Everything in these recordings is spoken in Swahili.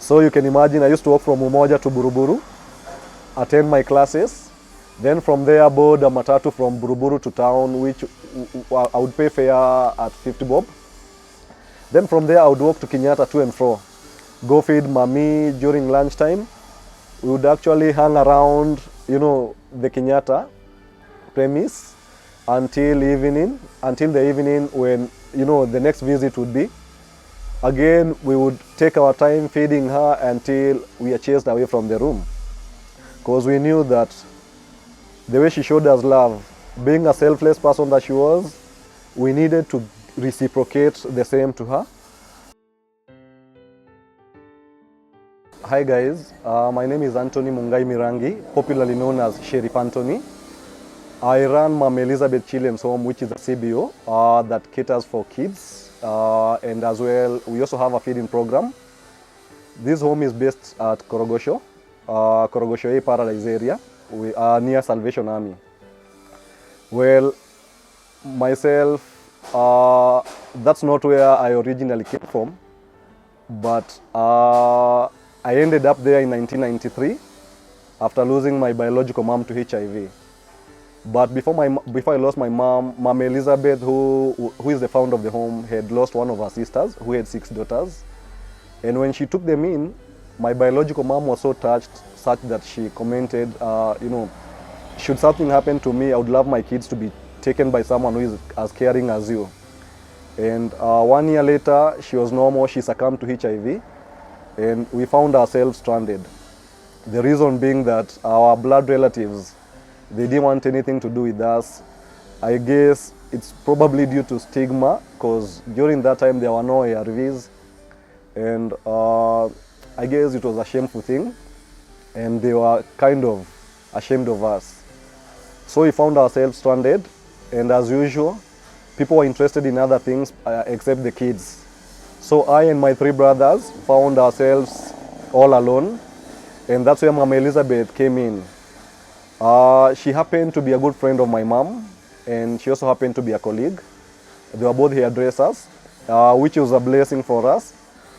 So you can imagine I used to walk from Umoja to Buruburu, attend my classes. Then from there, board a matatu from Buruburu to town, which I would pay fare at 50 bob. Then from there, I would walk to Kenyatta to and fro, go feed mommy during lunchtime. We would actually hang around, the Kenyatta premise until the evening when, the next visit would be. Again, we would take our time feeding her until we are chased away from the room. Because we knew that the way she showed us love, being a selfless person that she was, we needed to reciprocate the same to her. Hi guys, my name is Anthony Mungai Mirangi, popularly known as Sherrif Anthony. I run Mom Elizabeth Children's Home, which is a CBO that caters for kids, and as well, we also have a feeding program. This home is based at Korogocho, Korogocho-A Paradise area, near Salvation Army. Well, myself, that's not where I originally came from, but I ended up there in 1993 after losing my biological mom to HIV. But before I lost my mom, Mom Elizabeth, who is the founder of the home, had lost one of her sisters who had 6 daughters. And when she took them in, my biological mom was so touched, such that she commented, should something happen to me, I would love my kids to be taken by someone who is as caring as you. And 1 year later, she was normal, she succumbed to HIV, and we found ourselves stranded. The reason being that our blood relatives, they didn't want anything to do with us. I guess it's probably due to stigma, because during that time there were no ARVs, and I guess it was a shameful thing, and they were kind of ashamed of us. So we found ourselves stranded, and as usual, people were interested in other things except the kids. So I and my 3 brothers found ourselves all alone, and that's where Mom Elizabeth came in. She happened to be a good friend of my mom, and she also happened to be a colleague. They were both hairdressers, which was a blessing for us,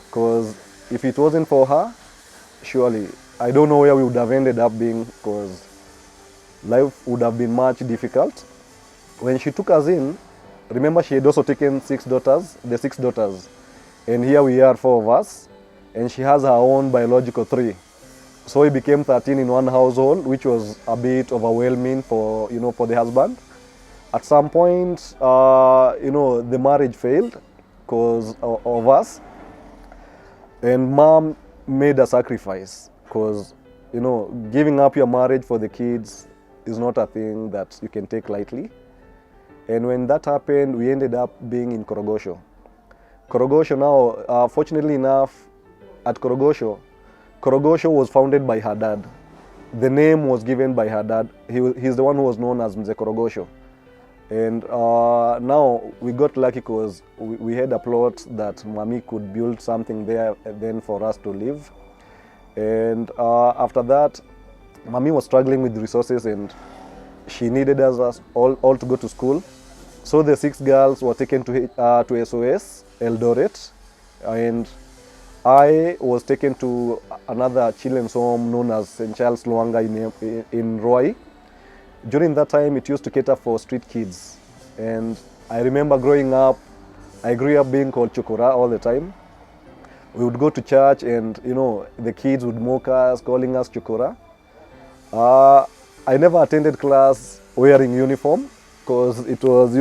because if it wasn't for her, surely, I don't know where we would have ended up being, because life would have been much difficult. When she took us in, remember she had also taken 6 daughters, the 6 daughters. And here we are, 4 of us, and she has her own biological 3. So we became 13 in one household, which was a bit overwhelming for, for the husband. At some point, the marriage failed because of us. And mom made a sacrifice, because, giving up your marriage for the kids is not a thing that you can take lightly. And when that happened, we ended up being in Korogocho. Korogocho now, fortunately enough, at Korogocho was founded by her dad. The name was given by her dad. He's the one who was known as Mzee Korogocho. And now we got lucky because we had a plot that Mommy could build something there then for us to live. And after that, Mommy was struggling with resources, and she needed us all to go to school. So the 6 girls were taken to SOS, Eldoret, and I was taken to another children's home known as St. Charles Luanga in Roy. During that time, it used to cater for street kids. And I remember growing up, I grew up being called Chukura all the time. We would go to church and, the kids would mock us, calling us Chukura. I never attended class wearing uniform, because it was,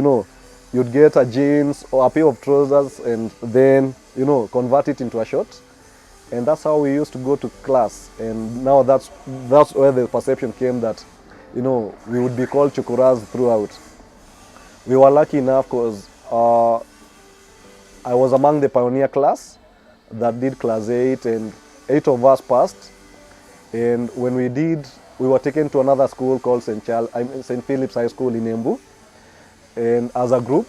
you'd get a jeans or a pair of trousers and then, convert it into a short. And that's how we used to go to class. And now that's where the perception came that, we would be called Chukuras throughout. We were lucky enough because I was among the pioneer class that did class 8, and 8 of us passed. And when we did, we were taken to another school called St. Philip's High School in Embu. And as a group,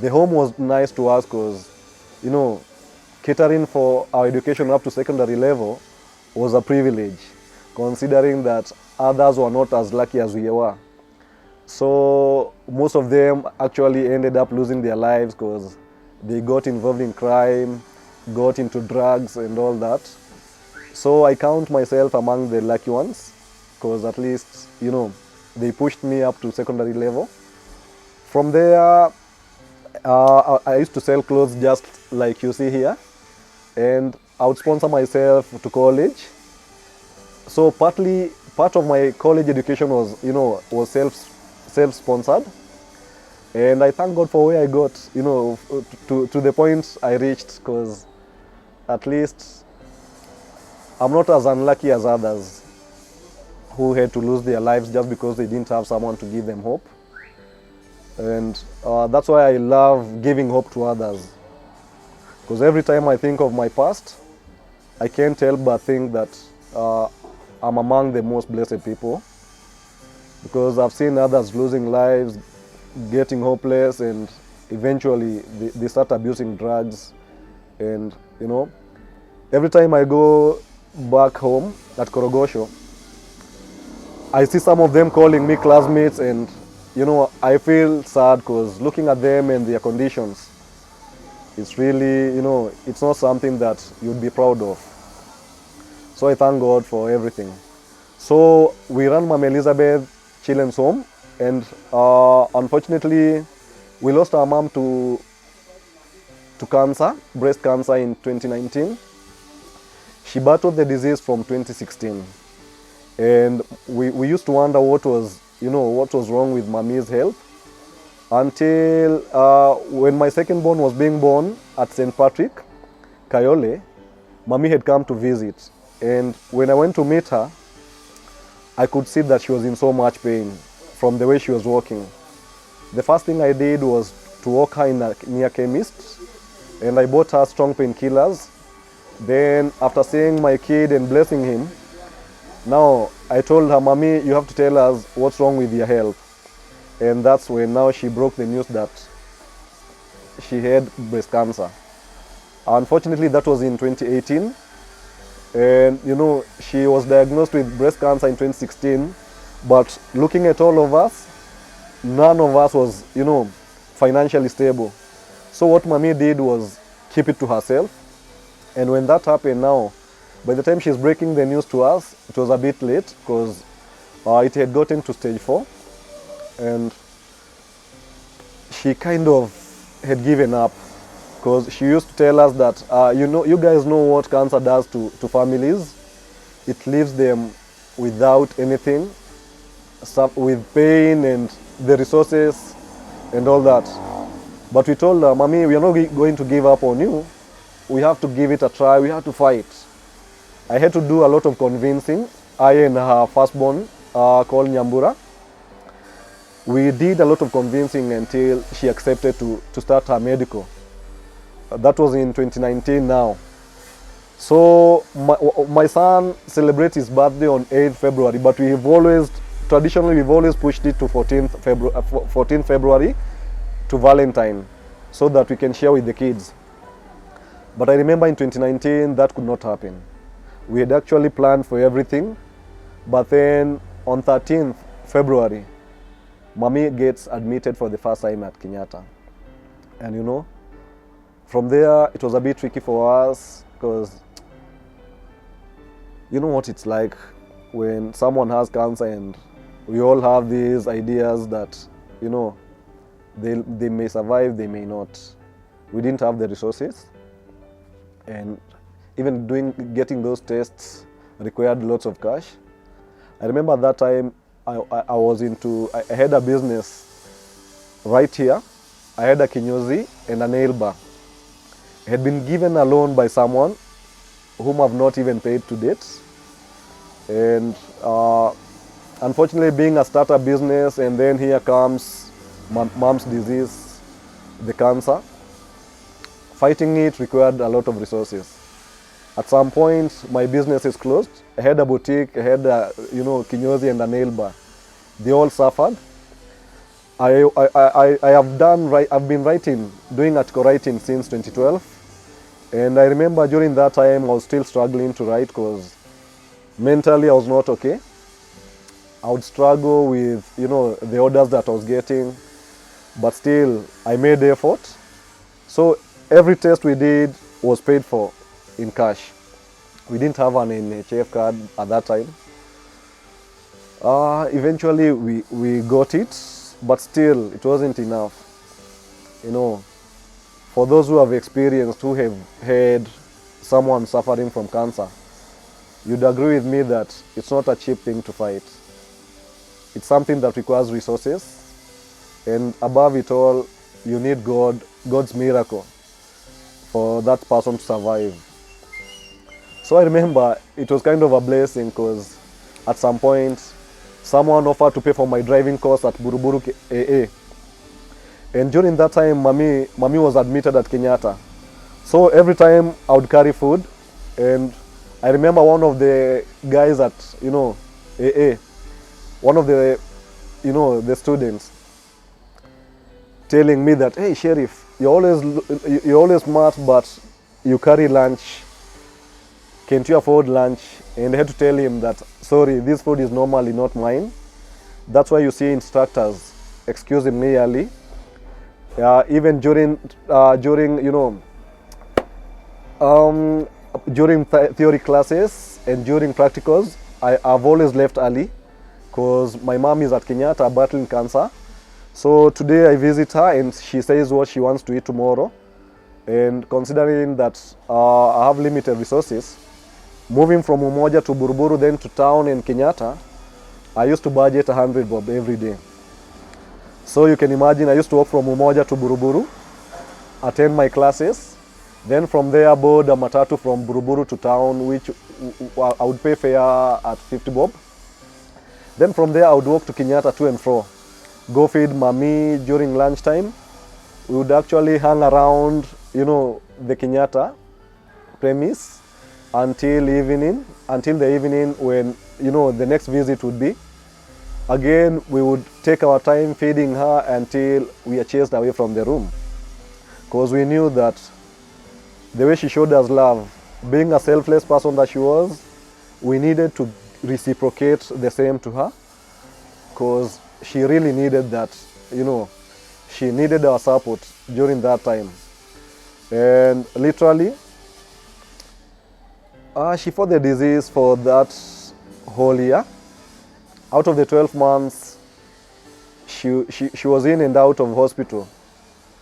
the home was nice to us because, catering for our education up to secondary level was a privilege, considering that others were not as lucky as we were. So most of them actually ended up losing their lives because they got involved in crime, got into drugs and all that. So I count myself among the lucky ones, because at least, they pushed me up to secondary level. From there, I used to sell clothes just like you see here, and I would sponsor myself to college. So part of my college education was self-sponsored, and I thank God for where I got, to the point I reached, because at least I'm not as unlucky as others who had to lose their lives just because they didn't have someone to give them hope. And that's why I love giving hope to others, because every time I think of my past, I can't help but think that I'm among the most blessed people, because I've seen others losing lives, getting hopeless, and eventually they start abusing drugs. And every time I go back home at Korogocho, I see some of them calling me classmates, and I feel sad, because looking at them and their conditions, it's really, it's not something that you'd be proud of. So I thank God for everything. So we run Mama Elizabeth Children's Home, and unfortunately, we lost our mom to cancer, breast cancer, in 2019. She battled the disease from 2016. And we used to wonder what was wrong with Mommy's health, until when my second born was being born at St. Patrick, Kayole, Mommy had come to visit. And when I went to meet her, I could see that she was in so much pain from the way she was walking. The first thing I did was to walk her in a near chemist, and I bought her strong painkillers. Then after seeing my kid and blessing him, now I told her, Mommy, you have to tell us what's wrong with your health. And that's when now she broke the news that she had breast cancer. Unfortunately, that was in 2018. And she was diagnosed with breast cancer in 2016. But looking at all of us, none of us was, financially stable. So what Mommy did was keep it to herself. And when that happened now, by the time she's breaking the news to us, it was a bit late, because it had gotten to stage 4. And she kind of had given up, because she used to tell us that, you guys know what cancer does to families. It leaves them without anything, with pain and the resources and all that. But we told her, Mommy, we are not going to give up on you. We have to give it a try. We have to fight. I had to do a lot of convincing. I and her firstborn, called Nyambura, we did a lot of convincing until she accepted to start her medical. That was in 2019 now. So my son celebrates his birthday on 8th February, but traditionally we've always pushed it to 14th February to Valentine, so that we can share with the kids. But I remember in 2019 that could not happen. We had actually planned for everything, but then on 13th February, Mommy gets admitted for the first time at Kenyatta. And from there it was a bit tricky for us, because you know what it's like when someone has cancer, and we all have these ideas that, they may survive, they may not. We didn't have the resources, and even getting those tests required lots of cash. I remember at that time I had a business right here. I had a kinyozi and a nail bar. I had been given a loan by someone whom I've not even paid to date. And unfortunately, being a startup business, and then here comes mom's disease, the cancer, fighting it required a lot of resources. At some point, my business is closed. I had a boutique, I had a, kinyozi and a nail bar. They all suffered. I've been doing article writing since 2012. And I remember during that time, I was still struggling to write, because mentally I was not okay. I would struggle with, the orders that I was getting, but still I made effort. So every test we did was paid for in cash. We didn't have an NHF card at that time. Eventually we got it, but still it wasn't enough. You know, for those who have experienced, who have had someone suffering from cancer, you'd agree with me that it's not a cheap thing to fight. It's something that requires resources, and above it all, you need God's miracle for that person to survive. So I remember it was kind of a blessing, because at some point, someone offered to pay for my driving course at Buruburu AA. And during that time, Mami was admitted at Kenyatta. So every time I would carry food, and I remember one of the guys at, AA, one of the, the students, telling me that, hey, Sherrif, you're always smart, but you carry lunch. Can't you afford lunch? And I had to tell him that, sorry, this food is normally not mine. That's why you see instructors excusing me early. Even during theory classes and during practicals, I've always left early, because my mom is at Kenyatta battling cancer. So today I visit her and she says what she wants to eat tomorrow. And considering that I have limited resources, moving from Umoja to Buruburu, then to town in Kenyatta, I used to budget 100 bob every day. So you can imagine, I used to walk from Umoja to Buruburu, attend my classes, then from there board a matatu from Buruburu to town, which I would pay fare at 50 bob. Then from there I would walk to Kenyatta to and fro, go feed Mami during lunchtime. We would actually hang around, the Kenyatta premise until the evening when, the next visit would be. Again, we would take our time feeding her until we are chased away from the room. Because we knew that the way she showed us love, being a selfless person that she was, we needed to reciprocate the same to her. Because she really needed that, she needed our support during that time. And literally, she fought the disease for that whole year. Out of the 12 months, she was in and out of hospital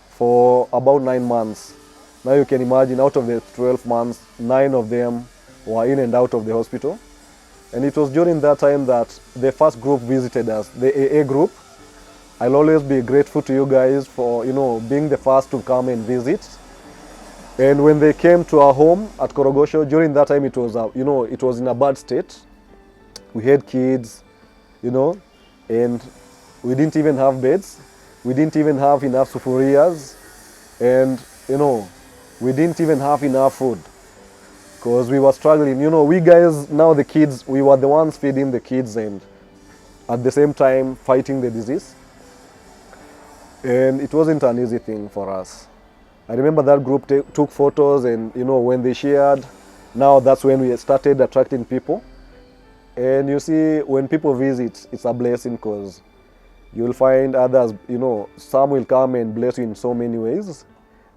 for about 9 months. Now you can imagine, out of the 12 months, 9 of them were in and out of the hospital. And it was during that time that the first group visited us, the AA group. I'll always be grateful to you guys for, being the first to come and visit. And when they came to our home at Korogocho, during that time it was, it was in a bad state. We had kids, and we didn't even have beds. We didn't even have enough sufurias, and, we didn't even have enough food, because we were struggling. We guys, now the kids, we were the ones feeding the kids and at the same time fighting the disease. And it wasn't an easy thing for us. I remember that group took photos, and when they shared, now that's when we started attracting people. And you see, when people visit, it's a blessing, because you'll find others, some will come and bless you in so many ways.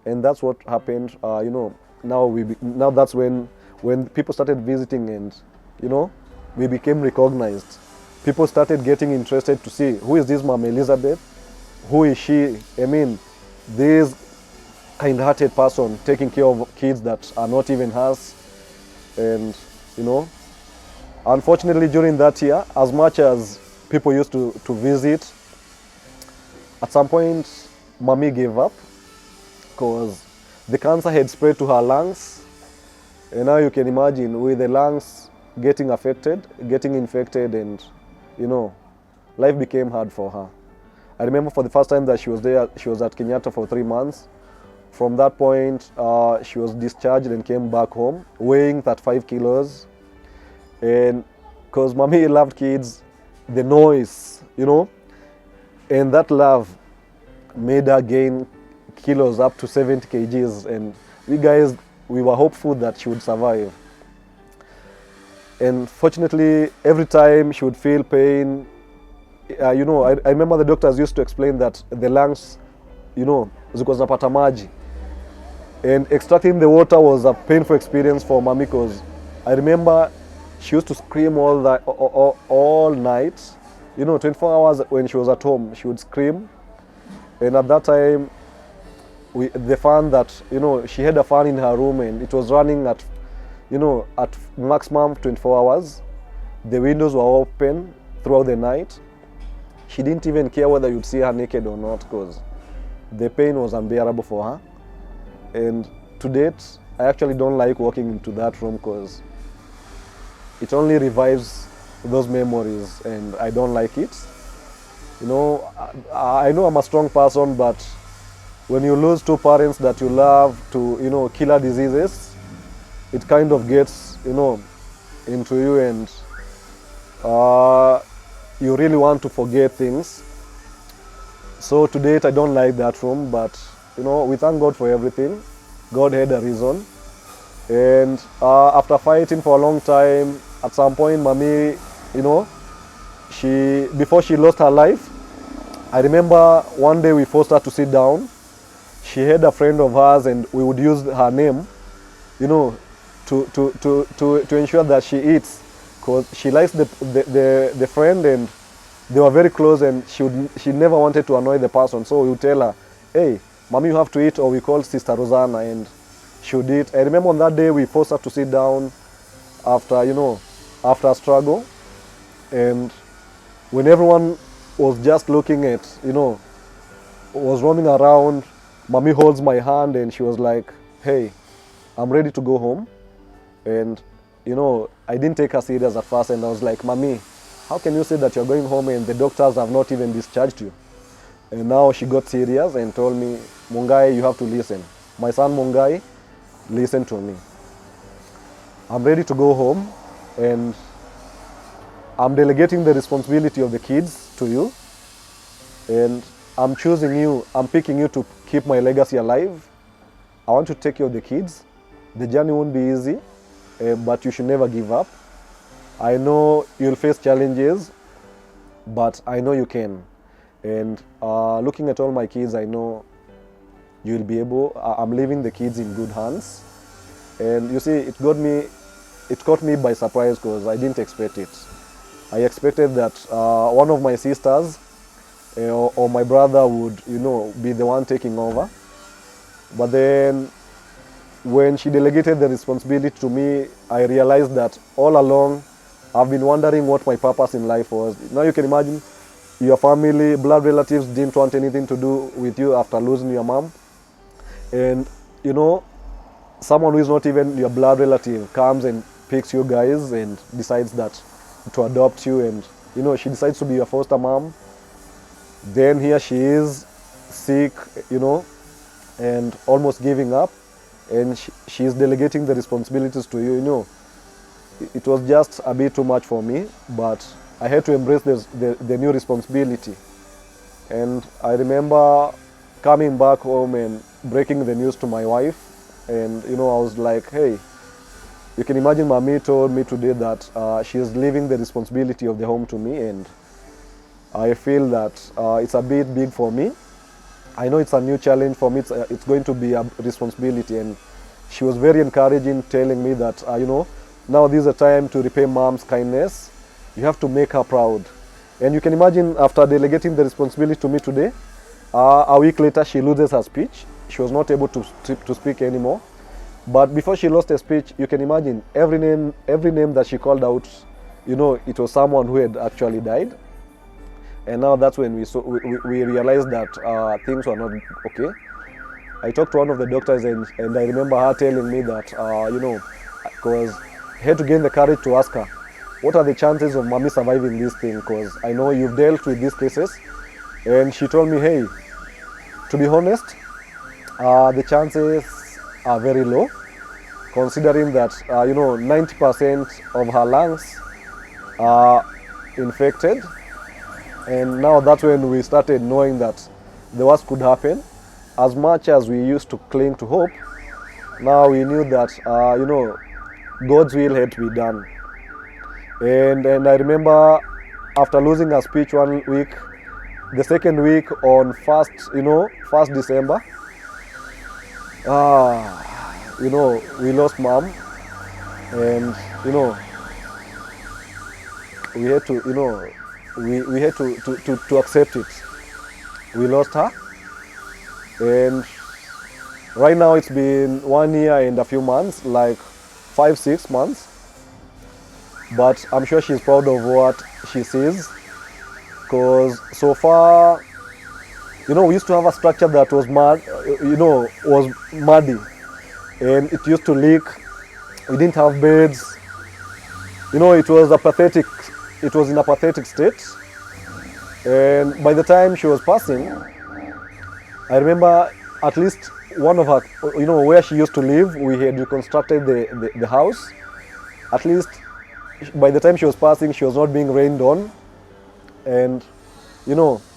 And that's what happened, now that's when people started visiting, and, we became recognized. People started getting interested to see, who is this Mom Elizabeth? Who is she? I mean, this kind-hearted person taking care of kids that are not even hers. And, unfortunately, during that year, as much as people used to visit, at some point, Mami gave up, because the cancer had spread to her lungs. And now you can imagine, with the lungs getting affected, getting infected, and, life became hard for her. I remember for the first time that she was there, she was at Kenyatta for 3 months. From that point, she was discharged and came back home, weighing 35 kilos. And because Mami loved kids, the noise, and that love made her gain kilos up to 70 kgs. And we were hopeful that she would survive. And fortunately, every time she would feel pain, I remember the doctors used to explain that the lungs, zilikuwa zinapata maji. And extracting the water was a painful experience for mommy because I remember she used to scream all night. 24 hours when she was at home, she would scream. And at that time, the fan that, she had a fan in her room and it was running at, at maximum 24 hours. The windows were open throughout the night. She didn't even care whether you'd see her naked or not because the pain was unbearable for her. And to date, I actually don't like walking into that room because it only revives those memories and I don't like it. I know I'm a strong person, but when you lose two parents that you love to, killer diseases, it kind of gets, into you and you really want to forget things. So to date, I don't like that room, but we thank God for everything. God had a reason. And after fighting for a long time, at some point, mommy, before she lost her life, I remember one day we forced her to sit down. She had a friend of hers and we would use her name, to ensure that she eats. Because she likes the friend and they were very close and she never wanted to annoy the person. So we would tell her, hey, mommy, you have to eat, or we called Sister Rosanna and she would eat. I remember on that day we forced her to sit down after, after a struggle. And when everyone was just looking at, was roaming around, mommy holds my hand and she was like, hey, I'm ready to go home. And, I didn't take her serious at first and I was like, mommy, how can you say that you're going home and the doctors have not even discharged you? And now she got serious and told me, Mungai, you have to listen. My son Mungai, listen to me. I'm ready to go home and I'm delegating the responsibility of the kids to you. And I'm choosing you, I'm picking you to keep my legacy alive. I want to take care of the kids. The journey won't be easy, but you should never give up. I know you'll face challenges, but I know you can. And looking at all my kids, I know you'll be able. I'm leaving the kids in good hands. And you see, it caught me by surprise because I didn't expect it. I expected that one of my sisters or my brother would, be the one taking over. But then when she delegated the responsibility to me, I realized that all along, I've been wondering what my purpose in life was. Now you can imagine your family, blood relatives didn't want anything to do with you after losing your mom. And, someone who is not even your blood relative comes and picks you guys and decides that to adopt you and, she decides to be your foster mom. Then here she is, sick, and almost giving up. And she is delegating the responsibilities to you, It was just a bit too much for me, but I had to embrace the new responsibility. And I remember coming back home and breaking the news to my wife. And, I was like, hey, you can imagine mommy told me today that she is leaving the responsibility of the home to me. And I feel that it's a bit big for me. I know it's a new challenge for me. It's going to be a responsibility. And she was very encouraging, telling me that, now this is a time to repay mom's kindness. You have to make her proud. And you can imagine after delegating the responsibility to me today, a week later she loses her speech. She was not able to speak anymore. But before she lost her speech, you can imagine every name that she called out, it was someone who had actually died. And now that's when we realized that things were not okay. I talked to one of the doctors and I remember her telling me that, because I had to gain the courage to ask her, what are the chances of mommy surviving this thing? Because I know you've dealt with these cases. And she told me, hey, to be honest, the chances are very low, considering that, 90% of her lungs are infected. And now that's when we started knowing that the worst could happen. As much as we used to cling to hope, now we knew that, God's will had to be done. And I remember after losing her speech 1 week, the second week on 1st December, We lost mom, and we had to, we had to accept it. We lost her, and right now it's been 1 year and a few months, like 5-6 months. But I'm sure she's proud of what she sees, because so far, we used to have a structure that was was muddy, and it used to leak. We didn't have beds. It was in a pathetic state. And by the time she was passing, I remember at least one of her, where she used to live, we had reconstructed the house. At least by the time she was passing, she was not being rained on. And,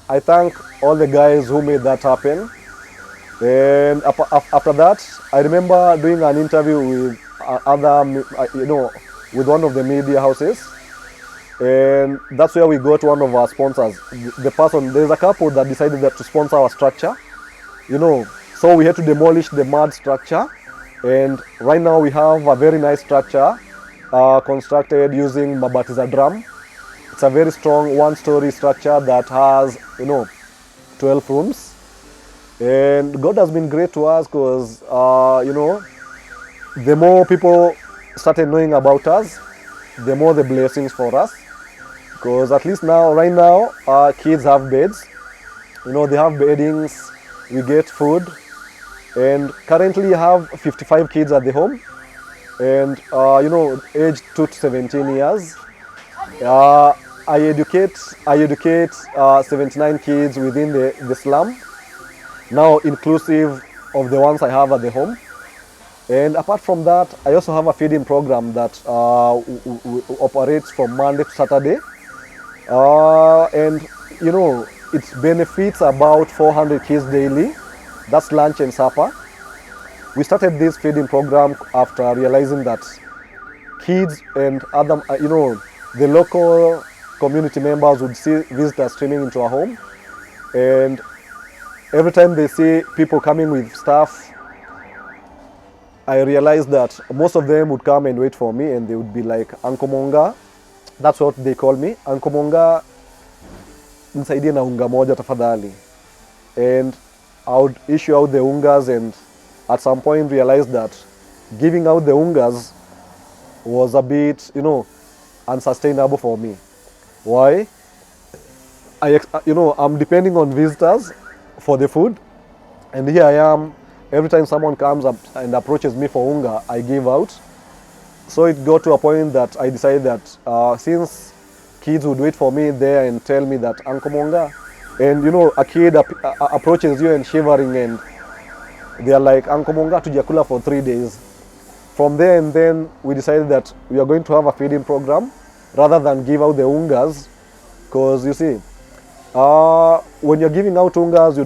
I thank all the guys who made that happen. And after that, I remember doing an interview with with one of the media houses. And that's where we got one of our sponsors. There's a couple that decided to sponsor our structure, so we had to demolish the mud structure. And right now we have a very nice structure constructed using mabati za drum. It's a very strong one-story structure that has, 12 rooms. And God has been great to us, because, the more people started knowing about us, the more the blessings for us. Because at least right now, our kids have beds. They have beddings, we get food. And currently I have 55 kids at the home. And, aged 2 to 17 years. I educate 79 kids within the slum, now inclusive of the ones I have at the home. And apart from that, I also have a feeding program that operates from Monday to Saturday. And it benefits about 400 kids daily. That's lunch and supper. We started this feeding program after realizing that kids and other, the local community members would see visitors streaming into our home. And every time they see people coming with stuff, I realized that most of them would come and wait for me, and they would be like, Uncle Monga, that's what they call me, Uncle Monga, nisaidie na unga moja tafadhali. And I would issue out the ungas, and at some point realized that giving out the ungas was a bit, unsustainable for me. Why? I'm depending on visitors for the food, and here I am. Every time someone comes up and approaches me for unga, I give out. So it got to a point that I decided that since kids would wait for me there and tell me that Uncle Monga, and a kid approaches you and shivering, and they are like, Uncle Monga tujakula for 3 days. From there, and then we decided that we are going to have a feeding program rather than give out the ungas, because you see, when you're giving out ungas,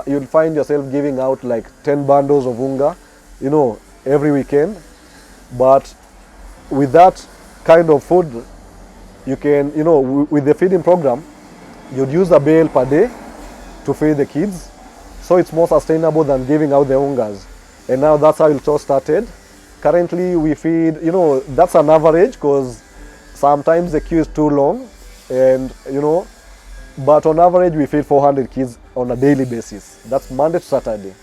you'll find yourself giving out like 10 bundles of unga, every weekend. But with that kind of food, you can, with the feeding program, you'd use a bale per day to feed the kids. So it's more sustainable than giving out the ungas. And now that's how it all started. Currently we feed, that's an average, because sometimes the queue is too long, and but on average we feed 400 kids on a daily basis. That's Monday to Saturday.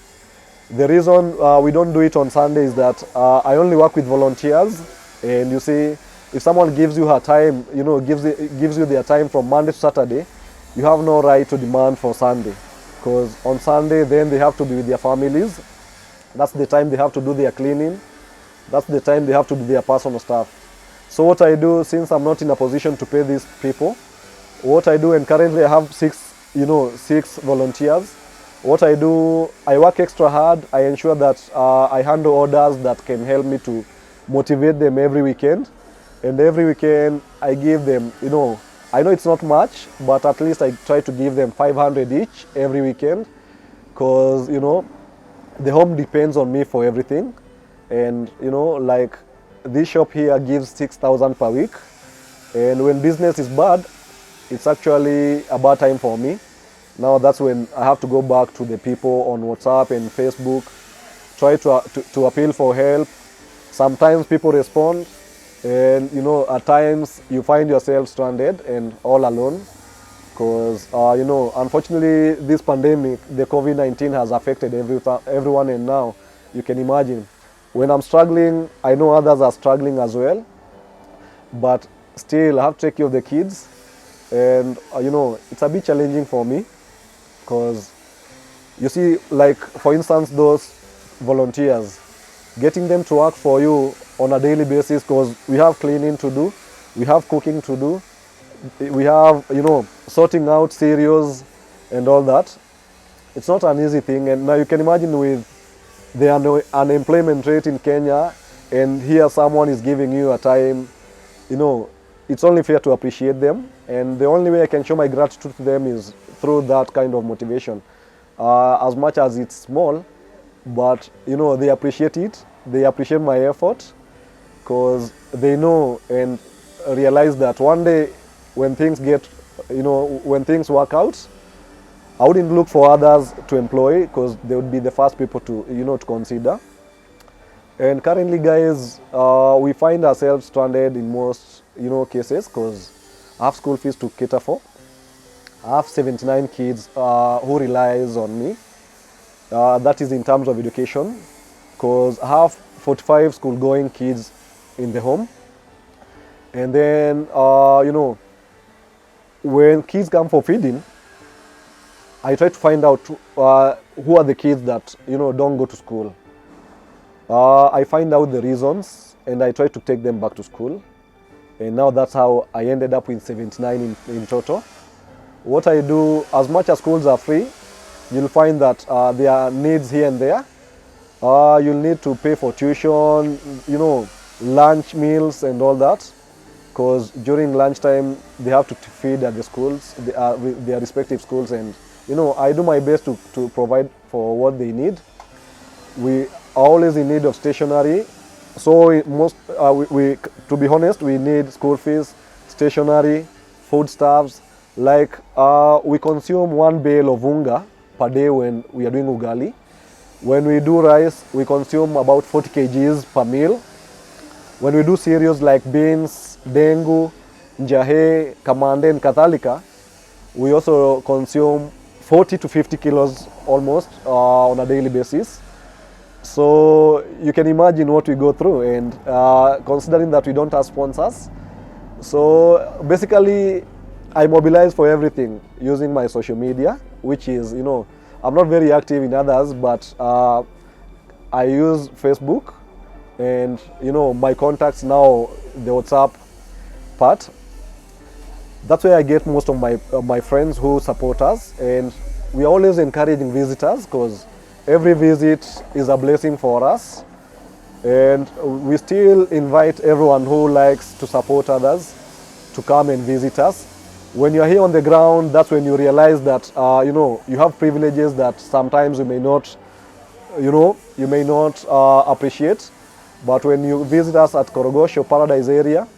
The reason we don't do it on Sunday is that I only work with volunteers, and you see, if someone gives you her time, gives you their time from Monday to Saturday, you have no right to demand for Sunday, because on Sunday then they have to be with their families. That's the time they have to do their cleaning. That's the time they have to do their personal stuff. So what I do, since I'm not in a position to pay these people, what I do, and currently I have 6 volunteers. What I do, I work extra hard. I ensure that I handle orders that can help me to motivate them every weekend. And every weekend I give them, I know it's not much, but at least I try to give them 500 each every weekend, because, the home depends on me for everything. And, like this shop here gives 6,000 per week. And when business is bad, it's actually a bad time for me. Now that's when I have to go back to the people on WhatsApp and Facebook try to appeal for help. Sometimes people respond, and you know, at times you find yourself stranded and all alone. Because you know, unfortunately, this pandemic, the COVID-19 has affected everyone, and now you can imagine when I'm struggling, I know others are struggling as well, but still I have to take care of the kids, and you know, it's a bit challenging for me because you see, like for instance, those volunteers, getting them to work for you on a daily basis, because we have cleaning to do, we have cooking to do, we have, you know, sorting out cereals and all that. It's not an easy thing, and now you can imagine with the unemployment rate in Kenya, and here someone is giving you a time, you know, it's only fair to appreciate them, and the only way I can show my gratitude to them is through that kind of motivation. As much as it's small, but you know, they appreciate it, they appreciate my effort, because they know and realize that one day when things get, you know, when things work out, I wouldn't look for others to employ, because they would be the first people to, you know, to consider. And currently, guys, we find ourselves stranded in most, you know, cases, because I have school fees to cater for. I have 79 kids who relies on me. That is in terms of education, because I have 45 school-going kids in the home. And then, you know, when kids come for feeding, I try to find out who are the kids that, you know, don't go to school. I find out the reasons, and I try to take them back to school. And now that's how I ended up with 79 in total. What I do, as much as schools are free, you'll find that there are needs here and there. You'll need to pay for tuition, you know, lunch meals and all that, because during lunchtime they have to feed at the schools, their respective schools, and you know, I do my best to provide for what they need. We are always in need of stationery, so to be honest, we need school fees, stationery, foodstuffs. Like we consume 1 bale of unga per day when we are doing ugali. When we do rice, we consume about 40 kgs per meal. When we do cereals like beans, dengu, njahe, kamande, and kathalika, we also consume 40 to 50 kilos almost on a daily basis. So you can imagine what we go through, and considering that we don't have sponsors. So basically, I mobilize for everything using my social media, which is, you know, I'm not very active in others, but I use Facebook, and you know, my contacts now, the WhatsApp part. That's where I get most of my friends who support us, and we are always encouraging visitors, because every visit is a blessing for us, and we still invite everyone who likes to support others to come and visit us. When you're here on the ground, that's when you realize that you know, you have privileges that sometimes you may not, you know, you may not appreciate. But when you visit us at Korogocho Paradise area,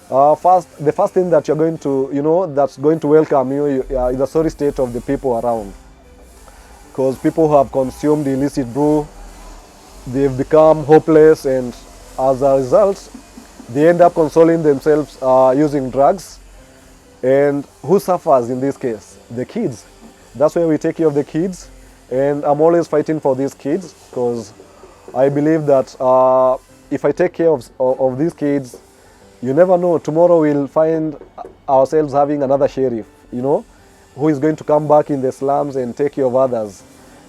the first thing that you're going to, you know, that's going to welcome you is the sorry state of the people around. Because people who have consumed illicit brew, they've become hopeless, and as a result, they end up consoling themselves using drugs. And who suffers in this case? The kids. That's why we take care of the kids, and I'm always fighting for these kids, because I believe that if I take care of these kids, you never know, tomorrow we'll find ourselves having another sheriff, you know, who is going to come back in the slums and take care of others.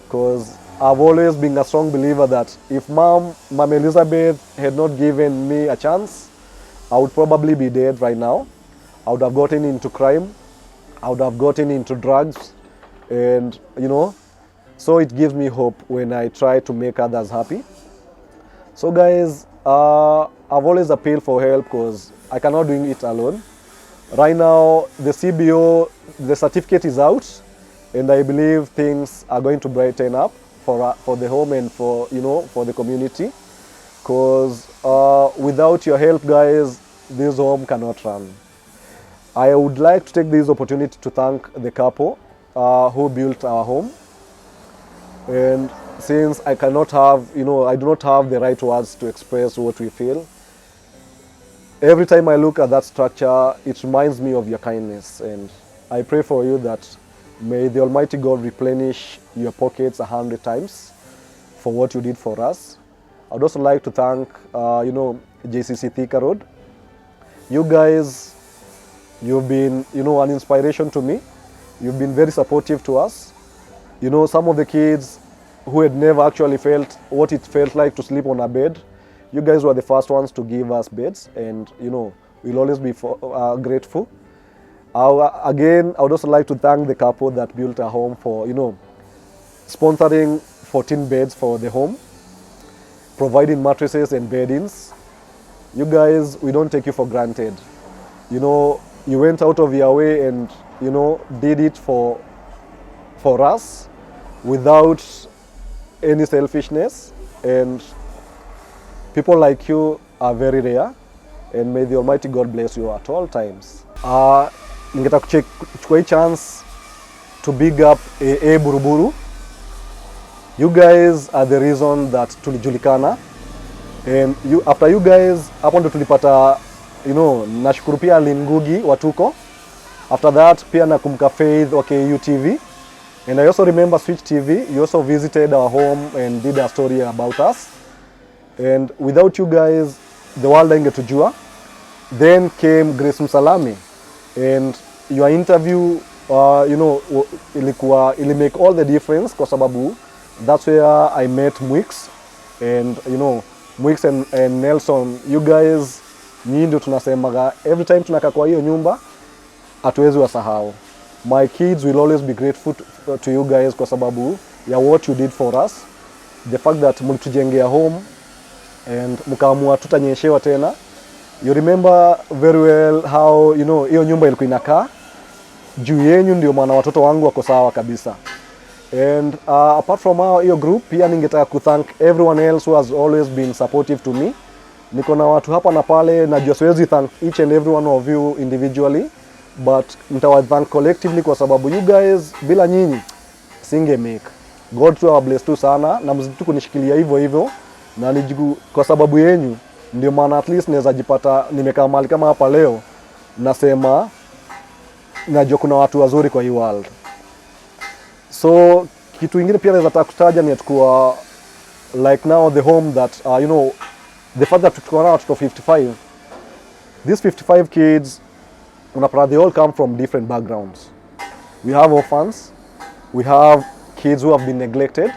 Because I've always been a strong believer that if Mom Elizabeth had not given me a chance, I would probably be dead right now. I would have gotten into crime, I would have gotten into drugs, and you know, so it gives me hope when I try to make others happy. So guys, I've always appealed for help, because I cannot do it alone. Right now, the CBO, the certificate is out, and I believe things are going to brighten up for the home and for, you know, for the community. Because without your help, guys, this home cannot run. I would like to take this opportunity to thank the couple who built our home. And since I cannot have, I do not have the right words to express what we feel. Every time I look at that structure, it reminds me of your kindness, and I pray for you that may the Almighty God replenish your pockets 100 times for what you did for us. I'd also like to thank, JCC Thika Road. You guys, you've been, an inspiration to me. You've been very supportive to us. Some of the kids who had never actually felt what it felt like to sleep on a bed, you guys were the first ones to give us beds, and we'll always be grateful. Again, I would also like to thank the couple that built a home for, sponsoring 14 beds for the home, providing mattresses and beddings. You guys, we don't take you for granted. You went out of your way and, did it for us without any selfishness, and people like you are very rare, and may the Almighty God bless you at all times. Ningetaka kuchukua hii chance to big up AA Buruburu. You guys are the reason that tulijulikana, and after you guys hapo ndo tulipata, nashukuru pia Lingugi Watuko. After that pia nakumbuka Faith wa KU TV, and I also remember Switch TV. You also visited our home and did a story about us, and without you guys the world aingetujua. Then came Grace Msalami, and your interview ili make all the difference kwa sababu that's where I met Mwix, and Mwix and Nelson. You guys, nyinyi ndio tunasemaga every time tunakaa kwa hiyo nyumba hatuwezi wasahau. My kids will always be grateful to you guys kwa sababu ya what you did for us. The fact that mlitujengea home and mkaamua tutanyeshewa tena. You remember very well how, hiyo nyumba ilikuwa inakaa. Juu yenyu ndio maana watoto wangu wako sawa kabisa. And apart from hiyo group, pia ningetaka kuthank everyone else who has always been supportive to me. Niko na watu hapa na pale, najua siwezi thank each and every one of you individually, but nitawa-thank collectively kwa sababu you guys, bila nyinyi singe make. God tu bless tu sana, na mzidi tu kunishikilia hivyo hivyo, na nijigu kwa sababu yenyu ndio maana at least naweza jipata nimekaa mahali kama hapa leo, nasema najua kuna watu wazuri kwa hii world. So kitu ingine pia naweza taka kutaja ni tukua like now the home that the fact that tukua na watoto 55. These 55 kids, unapata they all come from different backgrounds. We have orphans, we have kids who have been neglected,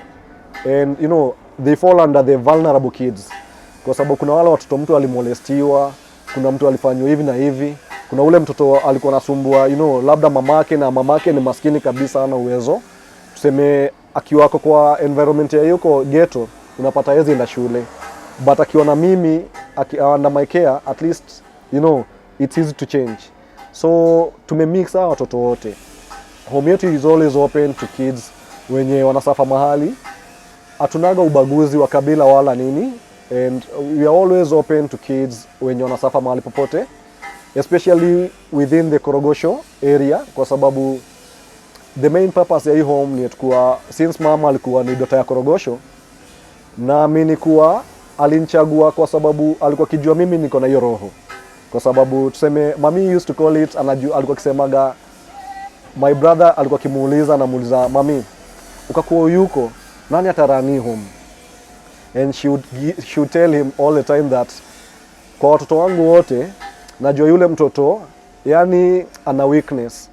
and they fall under the vulnerable kids. Kwa sababu kuna wale watoto mtu alimolestiwa, kuna mtu alifanywa hivi na hivi, kuna ule mtoto alikuwa nasumbua, labda mamake ni maskini kabisa, hana uwezo. Tuseme akiwako kwa environment ya yuko ghetto, unapata yezi enda shule. But akiwa na mimi, under my care, at least, it's easy to change. So tumemix hawa watoto wote. Home yetu is always open to kids wenye wanasafa mahali. Hatunaga ubaguzi wa kabila wala nini. And we are always open to kids wenye wanasafa mahali popote, especially within the Korogocho area, kwa sababu the main purpose ya hii home ni tukua, since mama alikuwa ni dota ya Korogocho, na mimi kuwa alinichagua kwa sababu alikuwa kijua mimi niko na hiyo roho. Kwa sababu tuseme mami used to call it, alikuwa kisemaga, my brother alikuwa kimuuliza na muuliza mami, ukakuwa yuko nani atarani home? And she would tell him all the time that kwa watoto wangu wote najua yule mtoto yani ana weakness.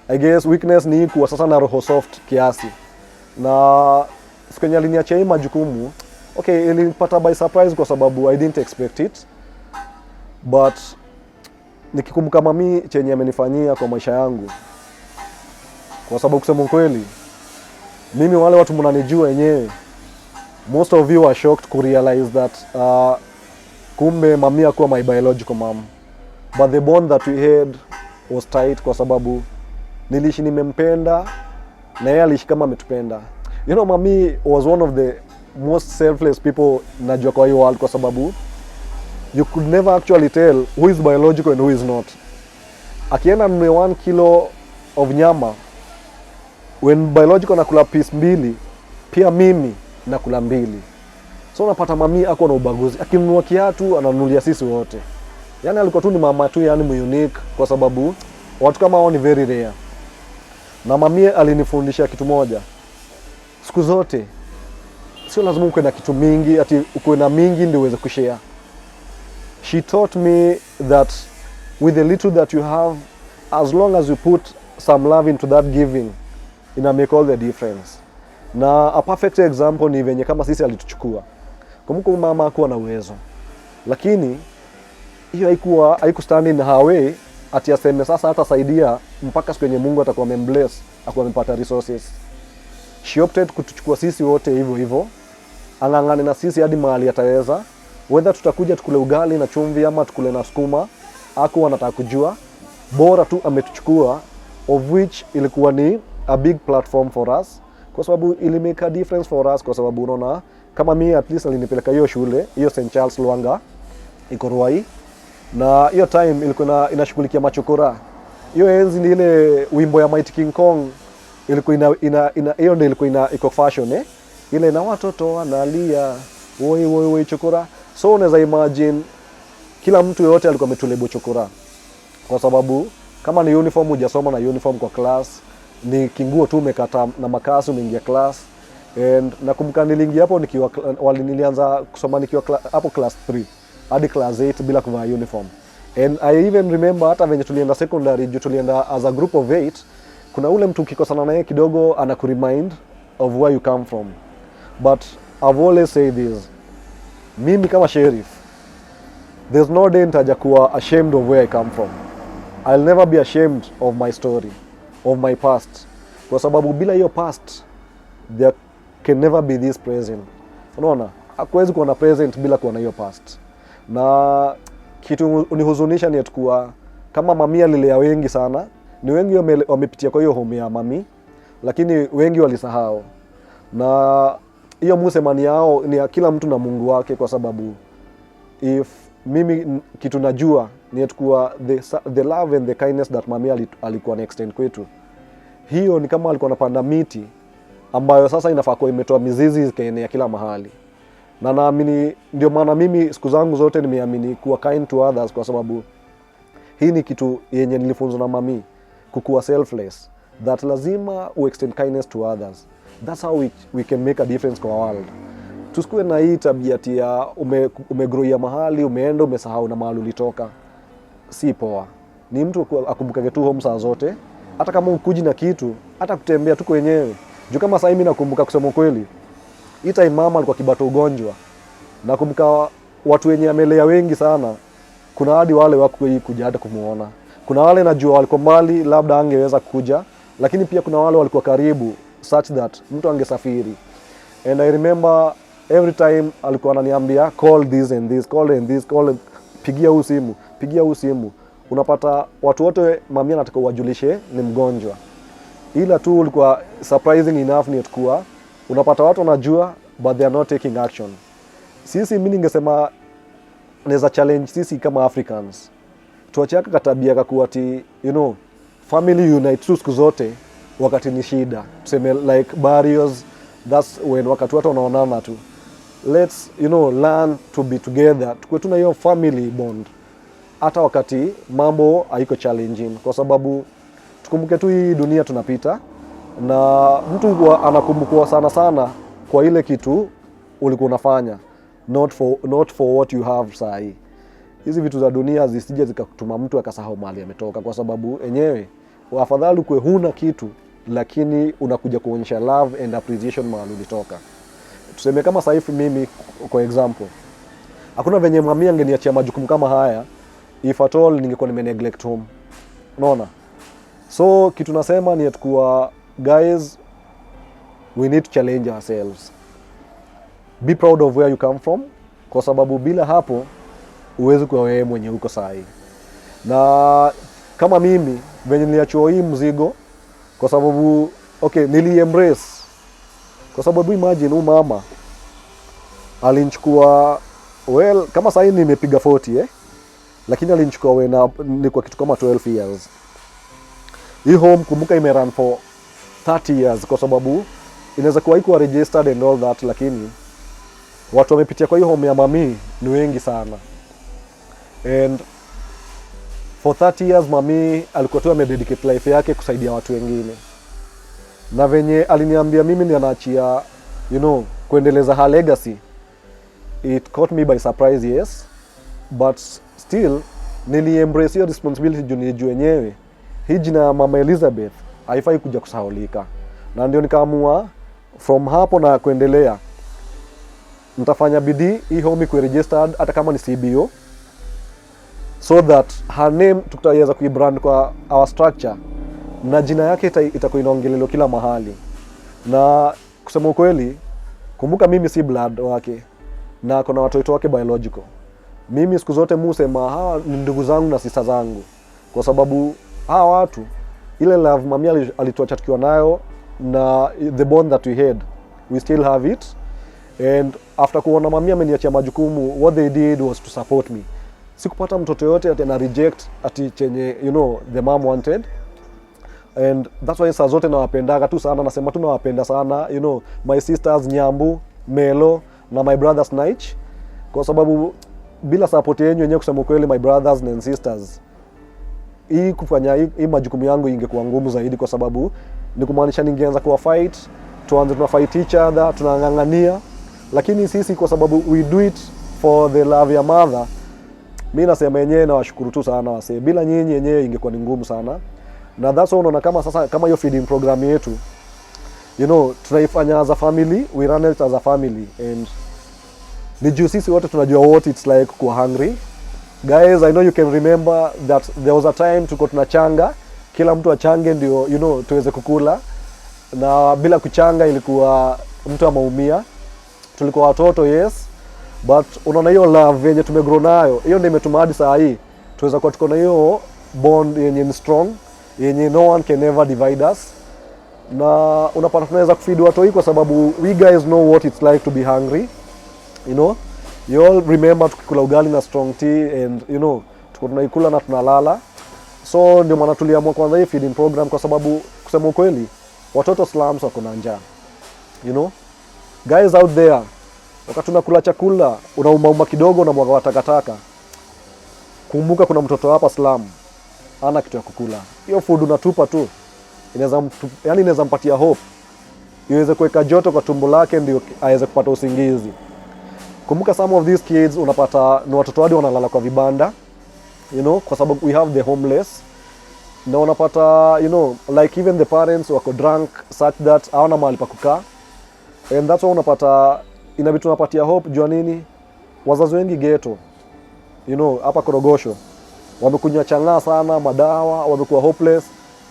I guess weakness ni kuwa sasa na roho soft kiasi. Na siku yenye aliniachia hii majukumu, okay, ilinipata by surprise kwa sababu I didn't expect it. But nikikumbuka mami chenye amenifanyia kwa maisha yangu, kwa sababu kusema kweli mimi wale watu mnanijua wenyewe, most of you are shocked to realize that kumbe mami hakuwa my biological mom, but the bond that we had was tight kwa sababu niliishi nimempenda na yeye aliishi kama ametupenda. Mami was one of the most selfless people najua kwa hiyo world, kwa sababu you could never actually tell who is biological and who is not. Akienda nunue 1 kilo of nyama, when biological nakula piece 2, pia mimi na kula mbili. So unapata mami ako na ubaguzi, akinunua kiatu ananunulia sisi wote. Yani alikuwa tu ni mama tu, yani unique, kwa sababu watu kama hao ni very rare. Na mami alinifundisha kitu moja, siku zote sio lazima uwe na kitu mingi, ati uwe na mingi ndio uweze kushare. She taught me that with the little that you have, as long as you put some love into that giving, ina make all the difference. Na a perfect example ni venye kama sisi alituchukua. Kumbuka mama hakuwa na uwezo, lakini hiyo haikustand in her way ati aseme sasa hata saidia mpaka siku yenye Mungu atakuwa amembless, akuwa amepata resources. She opted kutuchukua sisi wote hivyo hivyo, angangane na sisi hadi mahali ataweza. Whether tutakuja tukule ugali na chumvi ama tukule na sukuma, hakuwa anataka kujua, bora tu ametuchukua, of which ilikuwa ni a big platform for us, kwa sababu ili make a difference for us. Kwa sababu unaona kama mimi at least alinipeleka hiyo shule, hiyo St. Charles Lwanga iko Ruai, na hiyo time ilikuwa inashughulikia machokora. Hiyo enzi ni ile wimbo ya Mighty King Kong ilikuwa hiyo ndio ilikuwa iko fashion ile, na watoto wanalia woi woi woi chokora. So unaweza imagine kila mtu yote alikuwa ametulebo chokora, kwa sababu kama ni uniform hujasoma na uniform kwa class, ni kinguo tu umekata na makasi umeingia class. And nakumbuka niliingia hapo nilianza kusoma nikiwa hapo class 3 hadi class 8 bila kuvaa uniform. And I even remember hata venye tulienda secondary, tulienda as a group of 8, kuna ule mtu ukikosana naye kidogo anakuremind of where you come from. But I've always said this, mimi kama Sherrif, there's no day nitakuwa ashamed of where I come from. I'll never be ashamed of my story, of my past. Kwa sababu bila hiyo past, there can never be this present. Unaona? Hakuwezi kuwa na present bila kuwa na hiyo past. Na kitu unihuzunisha ni kuwa kama mami alilea wengi sana, ni wengi wamepitia kwa hiyo home ya mami, lakini wengi walisahau. Na hiyo musemani yao ni ya kila mtu na Mungu wake, kwa sababu if mimi kitu najua ni kuwa the love and the kindness that mami alikuwa na extend kwetu, hiyo ni kama alikuwa anapanda miti ambayo sasa inafaa kuwa imetoa mizizi ikaenea kila mahali. Na naamini ndio maana mimi siku zangu zote nimeamini kuwa kind to others, kwa sababu hii ni kitu yenye nilifunzwa na mami, kukuwa selfless, that lazima extend kindness to others. That's how we can make a difference kwa world. Tusikue na hii tabia ya umegroia mahali, umeenda umesahau na mahali ulitoka. Si poa. Ni mtu akumbukage tu home saa zote, hata kama ukuji na kitu, hata kutembea tu kwenyewe. Juu kama sasa mimi nakumbuka kusema kweli, hii time mama alikuwa kibata ugonjwa. Nakumbuka watu wenye amelea wengi sana, kuna hadi wale wako kuja hata kumuona. Kuna wale najua walikuwa mbali labda angeweza kuja, lakini pia kuna wale walikuwa karibu such that mtu angesafiri. And I remember every time alikuwa ananiambia call this and this, call and this, call, pigia huu simu. Unapata watu wote mami anataka wajulishe ni mgonjwa. Ila tu ulikuwa surprising enough ni kuwa unapata watu wanajua but they are not taking action. Sisi mimi ningesema naweza challenge sisi kama Africans, tuache katabia kakuwa ati family unite tu siku zote wakati ni shida. Tuseme like barriers, that's when wakati watu wanaonana tu. Let's learn to be together. Tukue tuna hiyo family bond hata wakati mambo haiko challenging, kwa sababu tukumbuke tu hii dunia tunapita, na mtu anakumbukwa sana kwa ile kitu ulikuwa unafanya, not for what you have sahi. Hizi vitu za dunia zisije zikakutuma mtu akasahau mahali ametoka, kwa sababu enyewe afadhali kuwe huna kitu lakini unakuja kuonyesha love and appreciation mahali ulitoka. Tuseme kama saifu mimi kwa example, hakuna venye mami angeniachia majukumu kama haya if at all ningekuwa nimeneglect home. Unaona? So kitu nasema ni kuwa guys, we need to challenge ourselves. Be proud of where you come from, kwa sababu bila hapo uwezi kuwa wewe mwenye uko sahi. Na kama mimi venye niliachua hii mzigo, kwa sababu nili-embrace. Kwa sababu imagine mama alinichukua kama sasa nimepiga 40 lakini alinichukua ni kwa kitu kama 12 years. Hii home kumbuka imerun for 30 years, kwa sababu inaweza kuwa iko registered and all that, lakini watu wamepitia kwa hiyo home ya mami ni wengi sana. And for 30 years mami alikuwa tu amededicate life yake kusaidia watu wengine. Na venye aliniambia mimi ni anaachia, kuendeleza her legacy, it caught me by surprise, yes. But still, nili-embrace your responsibility juu nilijua wenyewe. Hii jina ya Mama Elizabeth haifai kuja kusahaulika. Na ndio nikaamua from hapo na kuendelea, nitafanya bidii hii home ikuwe registered hata kama ni CBO, so that her name tutaweza kuibrand kwa our structure, na jina yake itakuwa inaongelelewa kila mahali. Na kusema ukweli, kumbuka mimi si blood wake na kuna watoto wake biological. Mimi siku zote musema hawa ni ndugu zangu na sister zangu, kwa sababu hawa watu ile love mami alituacha tukiwa nayo, na the bond that we had, we still have it. And after kuona mami ameniachia majukumu, what they did was to support me. Sikupata mtoto yote ati na reject ati chenye the mom wanted. And that's why saa zote nawapendaga tu sana, nasema tu nawapenda sana, my sisters Nyambu, Melo na my brothers Naich, kwa sababu bila support yenu wenyewe, kusema kweli, my brothers and sisters, hii kufanya hii majukumu yangu ingekuwa ngumu zaidi, kwa sababu ni kumaanisha ningeanza kuwa fight, tuna fight each other, tunangangania. Lakini sisi kwa sababu we do it for the love ya mother, mimi nasema yenyewe na washukuru tu sana wase. Bila nyinyi yenyewe ingekuwa ni ngumu sana. Na that's why unaona kama sasa kama hiyo feeding program yetu, tunaifanya as a family, we run it as a family, and ni juu sisi wote tunajua what it's like kuwa hungry. Guys, I know you can remember that there was a time tuko tunachanga, kila mtu achange ndio tuweze kukula, na bila kuchanga ilikuwa mtu amaumia. Tulikuwa watoto, yes, but unaona hiyo love yenye tumegrow nayo, hiyo ndio imetuma hadi saa hii tuweza kuwa tuko na hiyo bond yenye ni strong, yenye no one can ever divide us. Na unapata tunaweza kufeed watu hii kwa sababu we guys know what it's like to be hungry. You all remember tukikula ugali na strong tea, and tuko tunaikula na tunalala. So ndio maana tuliamua kuanza hii feeding program, kwa sababu kusema ukweli watoto slums wako na njaa. Guys out there, wakati tunakula chakula unauma kidogo na mwaga takataka, kumbuka kuna mtoto hapa slum ana kitu ya kukula. Hiyo food unatupa tu inaweza mpatia hope, iweze kuweka joto kwa tumbo lake ndio aweze kupata usingizi. Kumbuka some of these kids unapata ni watoto hadi wanalala kwa vibanda, kwa sababu we have the homeless. Na unapata like even the parents wako drunk such that hawana mahali pa kukaa. And that's why unapata inabidi tunapatia hope. Jua nini? Wazazi wengi ghetto, hapa Korogosho, wamekunywa chang'aa sana, madawa, wamekuwa hopeless,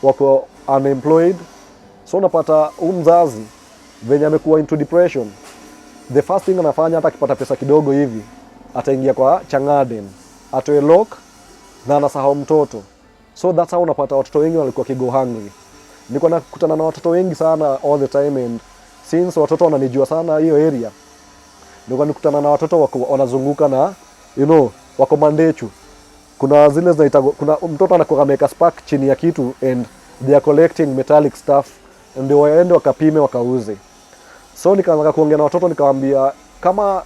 wako unemployed. So unapata mzazi venye amekuwa into depression, the first thing anafanya hata akipata pesa kidogo hivi, ataingia kwa changaden, atoe lock na anasahau mtoto. So that's how unapata watoto wengi walikuwa kigo hungry. Nilikuwa nakutana na watoto wengi sana all the time, and since watoto wananijua sana hiyo area, nilikuwa nikutana na watoto wanazunguka na wako mandechu. Kuna zile zinaita, kuna mtoto anakuwa ameka spark chini ya kitu, and they are collecting metallic stuff, ndio waende wakapime wakauze. So nikaanza kuongea na watoto, nikamwambia kama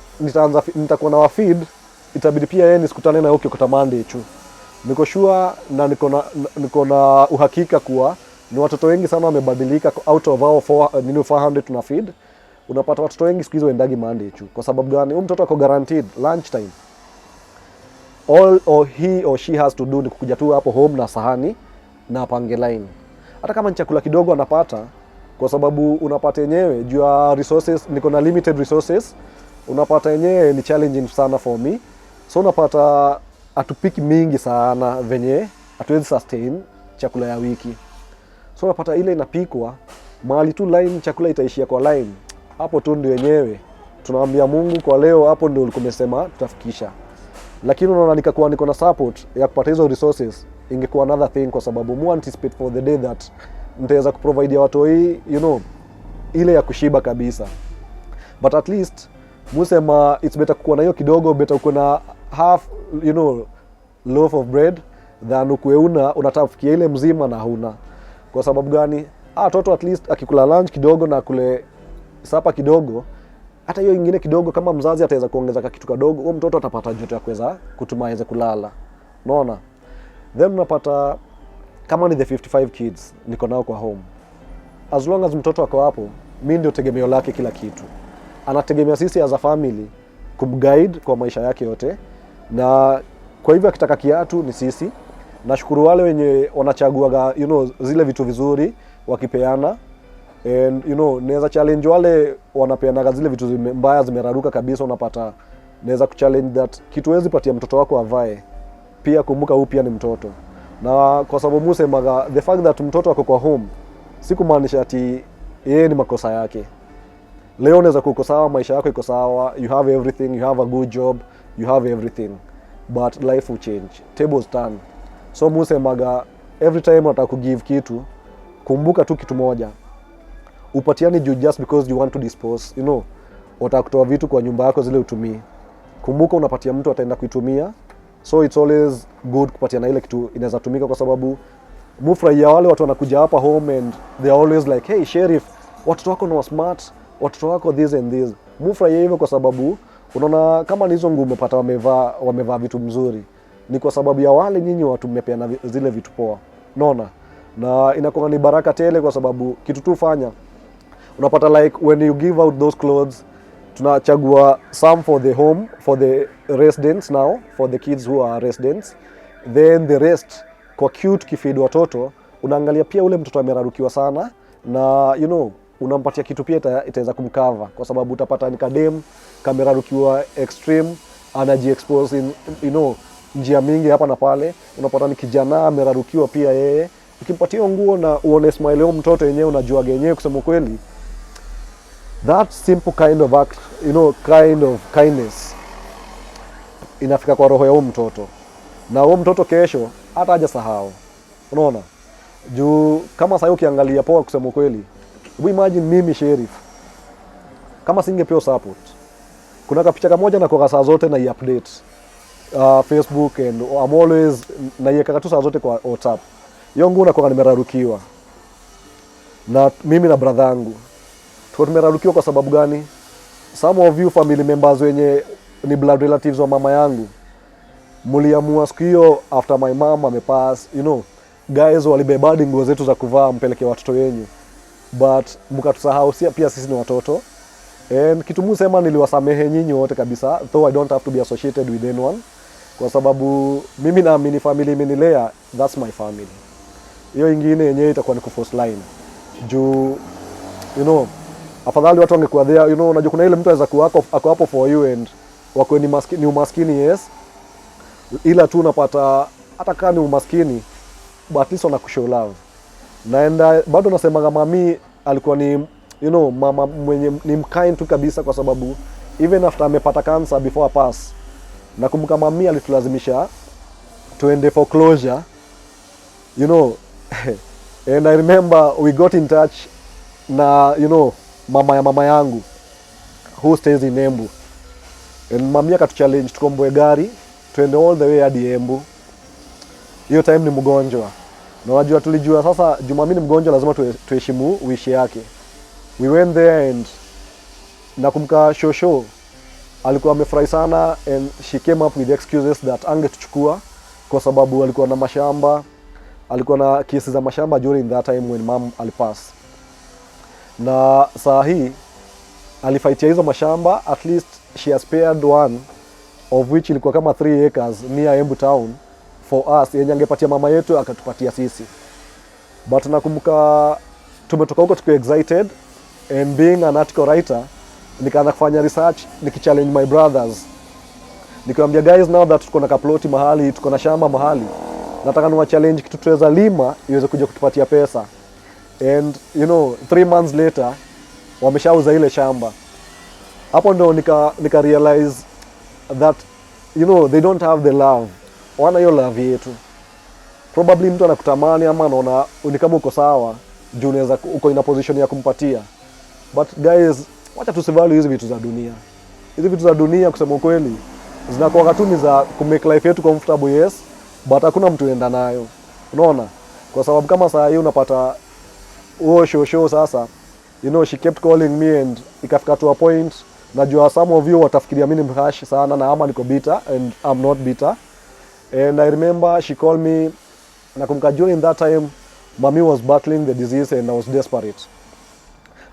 nitakuwa na wafeed, itabidi pia yeye nisikutane na huko kutamandechu. Niko sure na niko na uhakika kuwa ni watoto wengi sana wamebadilika. Out of our 400 tuna feed, unapata watoto wengi siku hizo waendagi mandechu. Kwa sababu gani? Huyu mtoto ako guaranteed lunch time. All or he or she has to do ni kukuja tu hapo home na sahani na apange line. Hata kama ni chakula kidogo anapata, kwa sababu unapata yenyewe juu ya resources, niko na limited resources. Unapata yenyewe ni challenging sana for me. So unapata atupiki mingi sana venye hatuwezi sustain chakula ya wiki. So unapata ile inapikwa mahali tu line, chakula itaishia kwa line. Hapo tu ndio yenyewe tunaambia Mungu kwa leo, hapo ndio ulikuwa umesema tutafikisha. Lakini unaona nikakuwa niko na support ya kupata hizo resources, ingekuwa another thing, kwa sababu mu anticipate for the day that nitaweza kuprovide watu hii ile ya kushiba kabisa. But at least musema it's better kuwa na hiyo kidogo, better kuwa na half loaf of bread than ukuwe unataka kufikia ile mzima na huna. Kwa sababu gani? Watoto at least akikula lunch kidogo na kule sapa kidogo, hata hiyo ingine kidogo kama mzazi ataweza kuongeza kitu kidogo, huyo mtoto atapata joto ya kuweza kutuma aweze kulala. Unaona? Then unapata kama ni the 55 kids niko nao kwa home. As long as mtoto ako hapo, mimi ndio tegemeo lake kila kitu. Anategemea sisi as a family kumguide kwa maisha yake yote. Na kwa hivyo akitaka kiatu ni sisi. Nashukuru wale wenye wanachagua zile vitu vizuri wakipeana. And naweza challenge wale wanapeana zile vitu mbaya zimeraruka kabisa, unapata naweza kuchallenge that kitu wezi patia mtoto wako avae. Pia kumbuka huyu pia ni mtoto. Na kwa sababu musemaga the fact that mtoto wako kwa home sikumaanisha ati yeye ni makosa yake. Leo unaweza kuko sawa, maisha yako iko sawa, you have everything, you have a good job, you have everything, but life will change, tables turn. So musemaga every time unataka kugive kitu, kumbuka tu kitu moja, upatiani just because you want to dispose. Unataka kutoa vitu kwa nyumba yako zile utumii, kumbuka unapatia mtu ataenda kuitumia. So it's always good kupatiana ile kitu inaweza tumika, kwa sababu mufurahia wale watu wanakuja hapa home and they are always like, hey Sherrif, watoto wako ni smart, watoto wako this and this. Mufurahia hivyo kwa sababu unaona kama hizo nguo umepata wamevaa vitu mzuri, ni kwa sababu ya wale nyinyi watu mmepeana zile vitu poa. Unaona? Na inakuwa ni baraka tele, kwa sababu kitu tu fanya unapata like when you give out those clothes, tunachagua some for the home, for the residents now, for the kids who are residents, then the rest kwa cute kifeed watoto, unaangalia pia ule mtoto amerarukiwa sana, na unampatia kitu pia itaweza kumcover, kwa sababu utapata ni kadem kamerarukiwa extreme, anaji-expose in njia mingi hapa na pale. Unapata ni kijana amerarukiwa pia yeye, ukimpatia nguo na uone smile yao mtoto yenyewe, unajua yenyewe kusema kweli that simple kind of act, kind of kindness inafika kwa roho ya huyo mtoto, na huyo mtoto kesho hata hajasahau. Unaona? Juu kama sasa ukiangalia poa, kusema kweli, hebu imagine mimi Sherrif kama singepewa support. Kuna kapicha kamoja na kwa saa zote na update Facebook, and I'm always naiweka tu saa zote kwa WhatsApp. Hiyo nguo nakuwa nimerarukiwa na mimi na brother yangu. Tumerarukiwa kwa sababu gani? Some of you family members wenye ni blood relatives wa mama yangu, muliamua siku hiyo after my mom amepass, guys walibebadi nguo zetu za kuvaa mpeleke watoto wenyu, but mkatusahau pia sisi ni watoto. And kitu musema niliwasamehe nyinyi wote kabisa, though I don't have to be associated with anyone, kwa sababu mimi naamini family imenilea, that's my family. Hiyo ingine yenyewe itakuwa ni kuforce line. Juu afadhali watu wangekuwa there, unajua kuna ile mtu anaweza kuwa ako hapo for you and wako ni umaskini, yes, ila tu unapata hata kama ni umaskini, but at least wanakushow love. Naenda bado nasema mami alikuwa ni mama mwenye ni mkind tu kabisa, kwa sababu even after amepata cancer before pass, nakumbuka mami alitulazimisha tuende for closure, and I remember we got in touch na mama yangu who stays in Embu, and mami akatuchallenge tukomboe gari tuende all the way hadi Embu. Hiyo time ni mgonjwa, na wajua tulijua sasa Jumamini mgonjwa lazima tuheshimu wishi yake. We went there and nakumbuka shosho alikuwa amefurahi sana, and she came up with excuses that angetuchukua kwa sababu alikuwa na mashamba, alikuwa na kesi za mashamba during that time when mom alipass. Na saa hii alifaitia hizo mashamba, at least she has spared one of which ilikuwa kama 3 acres near Embu town for us, yenye angepatia mama yetu akatupatia sisi. But nakumbuka tumetoka huko tukiwa excited, and being an article writer nikaanza kufanya research, nikichallenge my brothers, nikiwaambia guys, now that tuko na kaploti mahali, tuko na shamba mahali, nataka niwa challenge kitu tuweza lima iweze kuja kutupatia pesa. And 3 months later wameshauza ile shamba. Hapo ndo nika realize that they don't have the love, wana hiyo love yetu. Probably mtu anakutamani ama anaona ni kama uko sawa juu unaweza uko in a position ya kumpatia, but guys, wacha tusivalue hizi vitu za dunia. Hizi vitu za dunia kusema kweli zinakuwa tu ni za ku make life yetu comfortable, yes, but hakuna mtu enda nayo. Unaona? Kwa sababu kama saa hii unapata shosho sasa you know, she kept calling me and ikafika to a point, najua some of you watafikiria mimi ni mhash sana na ama niko bitter, and I'm not bitter. And I remember she called me, nakumbuka during that time mommy was battling the disease and I was desperate.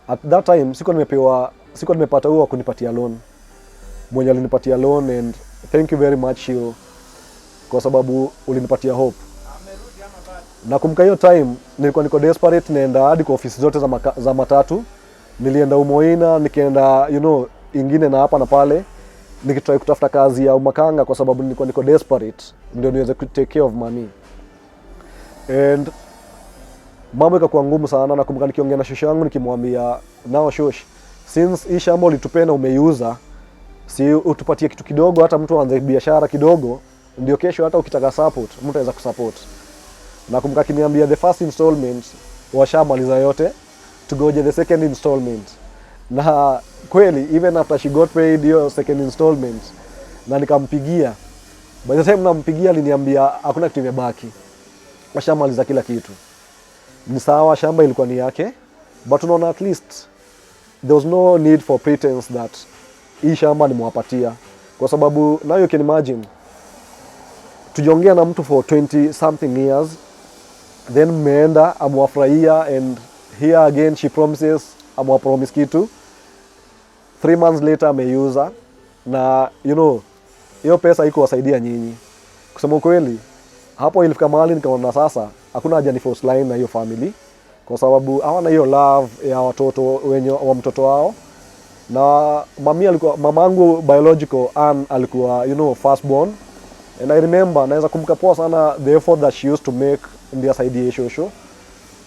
At that time siko nimepata huo kunipatia loan. Mwenye alinipatia loan, and thank you very much you, kwa sababu ulinipatia hope. Nakumbuka hiyo time nilikuwa niko desperate, naenda hadi kwa ofisi zote za matatu. Nilienda Umoina, nikaenda you know ingine na hapa na pale, nikitry kutafuta kazi ya umakanga kwa sababu nilikuwa niko desperate ndio niweze take care of mommy. And mambo ikakuwa ngumu sana. Nakumbuka nikiongea na shosho yangu nikimwambia, now shosh, since hii shamba ulitupenda umeiuza, si utupatie kitu kidogo, hata mtu aanze biashara kidogo, ndio kesho hata ukitaka support mtu anaweza kusupport. Nakumbuka kiniambia the first installment washamaliza yote, tugoje the second installment. Na kweli even after she got paid your second installment, na nikampigia, by the time nampigia aliniambia hakuna kitu imebaki, washamaliza kila kitu. Ni sawa, shamba ilikuwa ni yake, but unaona at least there was no need for pretense that hii shamba nimwapatia, kwa sababu now you can imagine tujiongea na mtu for 20 something years, then mmeenda amwafurahia, and here again she promises amwapromise kitu, 3 months later ameuza, na you know hiyo pesa iko wasaidia nyinyi. Kusema kweli hapo ilifika mahali nikaona sasa hakuna haja ni force line na hiyo family, kwa sababu hawana hiyo love ya watoto wenye wa mtoto wao. Na mamangu biological alikuwa you know first born, and I remember naweza kumbuka poa sana the effort that she used to make in their side show,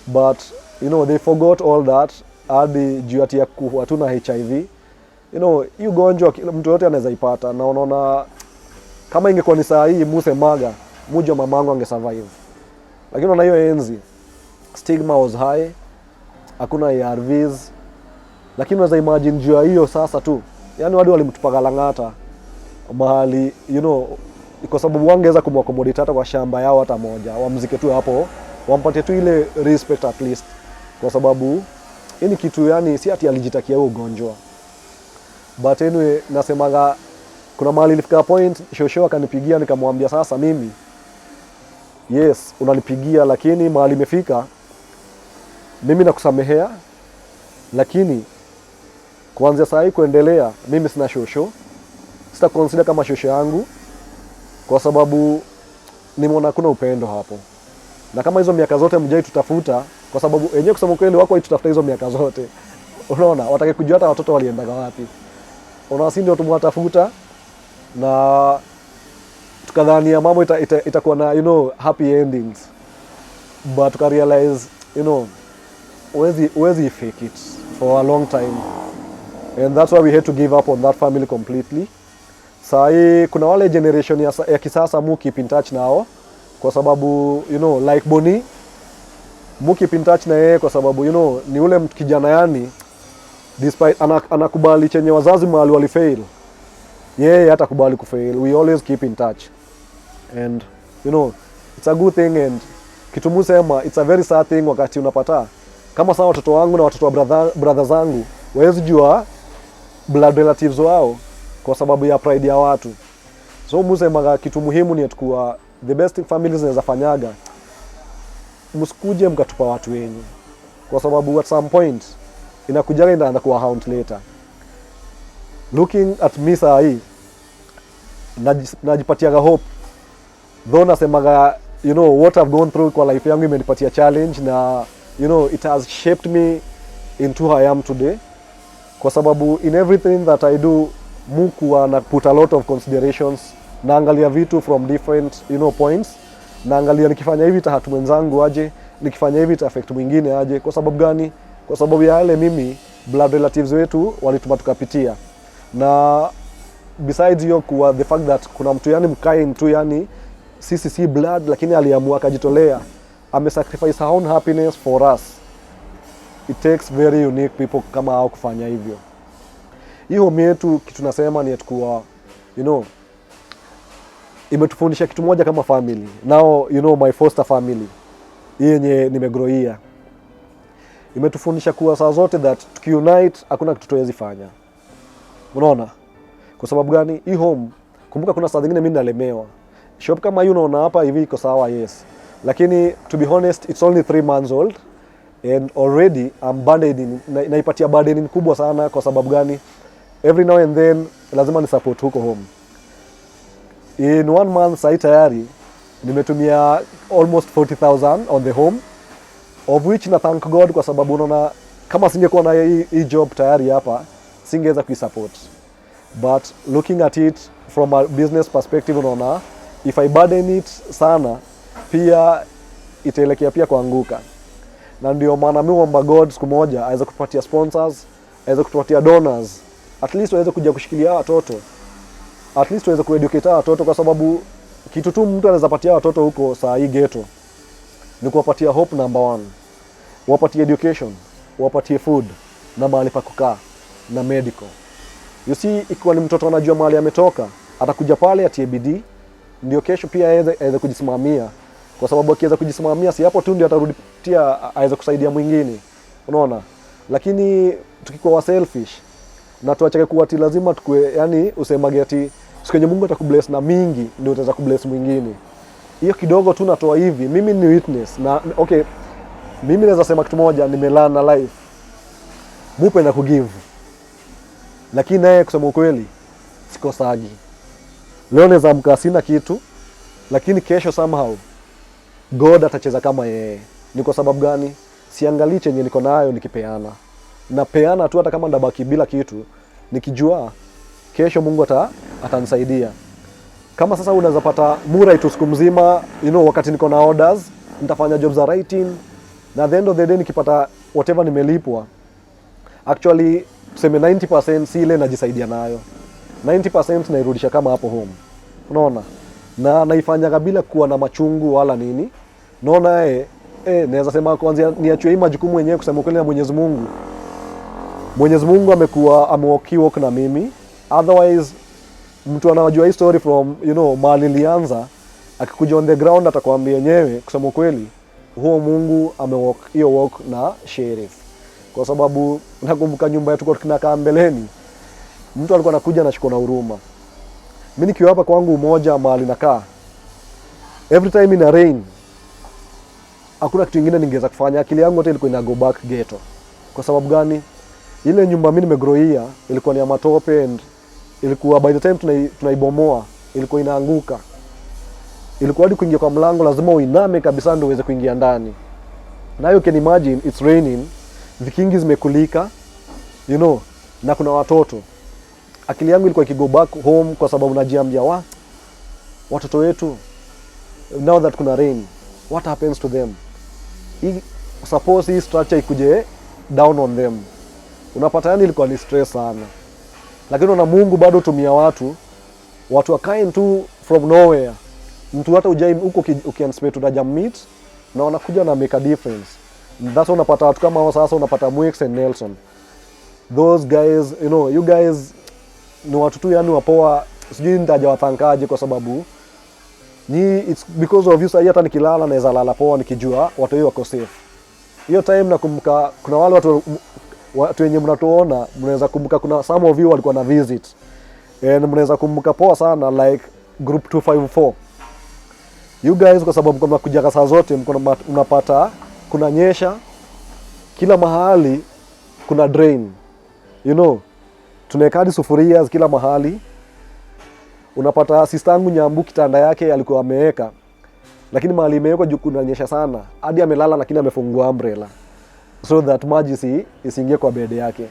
but you know they forgot all that hadi juu ya hatuna HIV. You know hiyo gonjwa mtu yote anaweza ipata, na unaona kama ingekuwa ni saa hii musemaga mmoja mamangu angesurvive, lakini unaona hiyo enzi stigma was high, hakuna ARVs. Lakini unaweza imagine juu hiyo sasa tu, yani wadi walimtupaga Lang'ata mahali you know, kwa sababu wangeweza kumaccommodate hata kwa shamba yao hata moja, wamzike tu hapo, wampatie tu ile respect at least, kwa sababu ini kitu yani si ati alijitakia huo ugonjwa. But anyway, nasemaga kuna mahali ilifika point shosho akanipigia, nikamwambia sasa mimi yes unanipigia, lakini mahali imefika mimi nakusamehea, lakini kuanzia saa hii kuendelea mimi sina shosho, sita consider kama shosho yangu, kwa sababu nimeona kuna upendo hapo. Na kama hizo miaka zote mjai tutafuta, kwa sababu wenyewe kusema kweli wako tutafuta hizo miaka zote, unaona watake kujua hata watoto walienda wapi, unaona si ndio tumwatafuta, na tukadhania mambo itakuwa na you know happy endings, but tukarealize you know uwezi fake it for a long time, and that's why we had to give up on that family completely. Sai kuna wale generation ya kisasa mu keep in touch nao, kwa sababu you know like Boni mu keep in touch na yeye, kwa sababu you know ni ule kijana yani despite anakubali chenye wazazi mahali walifail, yeye hata kubali kufail. We always keep in touch, and you know it's a good thing. And kitu musema it's a very sad thing wakati unapata kama sawa watoto wangu na watoto wa brother zangu wawezi jua blood relatives wao kwa sababu ya pride ya watu. So musema kitu muhimu ni atakuwa the best families zinaweza fanyaga, msikuje mkatupa watu wenyu, kwa sababu at some point inakujaga inaanza kuwa haunt later. Looking at me saa hii najipatiaga hope, though nasemaga you know what I've gone through kwa life yangu imenipatia challenge, na you know it has shaped me into who I am today, kwa sababu in everything that I do muku na put a lot of considerations, naangalia vitu from different you know points, naangalia nikifanya hivi tahatu mwenzangu aje, nikifanya hivi ta affect mwingine aje. Kwa sababu gani? Kwa sababu ya yale mimi blood relatives wetu walituma tukapitia. Na besides hiyo kuwa the fact that kuna mtu yani mkae mtu yani sisi si blood, lakini aliamua akajitolea, sacrifice her own happiness for us. It takes very unique people kama hao kufanya hivyo. Hiyo mietu kitu nasema ni atakuwa you know imetufundisha kitu moja kama family. Now you know my foster family yenye nimegrowia imetufundisha kuwa saa zote that tukiunite hakuna kitu tuwezi fanya. Unaona? Kwa sababu gani? Hii home, kumbuka kuna saa zingine mimi nalemewa. Shop kama hiyo unaona hapa hivi iko sawa, yes. Lakini to be honest, it's only 3 months old and already I'm burdening, naipatia burdening kubwa sana. Kwa sababu gani? Every now and then lazima ni support huko home. In 1 month sasa tayari nimetumia almost 40,000 on the home, of which na thank God, kwa sababu unaona kama singekuwa na hii job tayari hapa singeweza kuisupport. But looking at it from a business perspective, unaona if I burden it sana pia itaelekea pia kuanguka. Na ndio maana mimi naomba God siku moja aweze kutupatia sponsors, aweze kutupatia donors, at least waweze kuja kushikilia watoto, at least waweze kueducate watoto, kwa sababu kitu tu mtu anaweza patia watoto huko saa hii ghetto ni kuwapatia hope number 1. Wapatie education, wapatie food na mahali pa kukaa na medical. You see, ikiwa ni mtoto anajua mahali ametoka, atakuja pale atie bidii, ndio kesho pia aweze kujisimamia. Kwa sababu akiweza kujisimamia, si hapo tu ndio atarudi pia aweze kusaidia mwingine. Unaona? Lakini tukikuwa selfish na tuachake kuwa ati lazima tukue, yani usemage ati siku Mungu atakubless na mingi ndio utaweza kubless mwingine. Hiyo kidogo tu natoa hivi. Mimi ni witness na okay, mimi naweza sema kitu moja, nimelearn na life. Mupe na kugive. Lakini naye kusema ukweli sikosagi. Leo naweza mkaa sina kitu, lakini kesho somehow God atacheza kama yeye. Ni kwa sababu gani? Siangalii chenye niko nayo nikipeana. Napeana tu hata kama ndabaki bila kitu, nikijua kesho Mungu atanisaidia. Kama sasa unaweza pata mura itu siku mzima, wakati niko na orders, nitafanya jobs za writing, na at the end of the day nikipata whatever nimelipwa, actually tuseme 90% si ile najisaidia nayo. 90% nairudisha kama hapo home. Unaona? Na naifanya kabila kuwa na machungu wala nini. Naona naweza sema kwanza niachwe hii majukumu mwenyewe, kusema kweli na Mwenyezi Mungu. Mwenyezi Mungu amewalk na mimi. Otherwise mtu anajua hii story from mahali ilianza, akikuja on the ground atakwambia yenyewe kusema kweli huo Mungu amewalk hiyo walk na Sherrif. Kwa sababu nakumbuka nyumba yetu kwa tunakaa mbeleni, mtu alikuwa anakuja anashikwa na huruma. Mimi nikiwa hapa kwangu umoja mahali nakaa, every time ina rain hakuna kitu kingine ningeweza kufanya. Akili yangu yote ilikuwa ina go back ghetto. Kwa sababu gani? Ile nyumba mimi nimegrowia ilikuwa ni ya matope, and ilikuwa by the time tunaibomoa ilikuwa inaanguka. Ilikuwa hadi kuingia kwa mlango lazima uiname kabisa ndio uweze kuingia ndani. Na you can imagine it's raining, vikingi zimekulika, na kuna watoto. Akili yangu ilikuwa ikigo back home, kwa sababu najiambia watoto wetu now that kuna rain, what happens to them? Suppose hii structure ikuje down on them. Unapata yani ilikuwa ni stress sana. Lakini una Mungu bado tumia watu wakae tu from nowhere. Mtu hata ujai huko ukianspect unaja meet na wanakuja na make a difference. That's unapata watu kama hao sasa, unapata Mwix and Nelson. Those guys, you guys ni watu tu yani wapoa, sijui nitaja wathankaje, kwa sababu it's because of you. Sasa hata nikilala naweza lala poa nikijua watu hiyo wako safe. Hiyo time nakumbuka kuna wale watu wenye mnatuona, mnaweza kumbuka kuna some of you walikuwa na visit. And mnaweza kumbuka poa sana like group 254. You guys, kwa sababu mko kuja saa zote mnapata kuna nyesha kila mahali, kuna drain. Tunaweka hadi sufuria kila mahali. Unapata sistangu Nyambu kitanda yake alikuwa ameweka, lakini mahali imewekwa juu kuna nyesha sana, hadi amelala lakini amefungua umbrella so that maji isiingie kwa bed yake.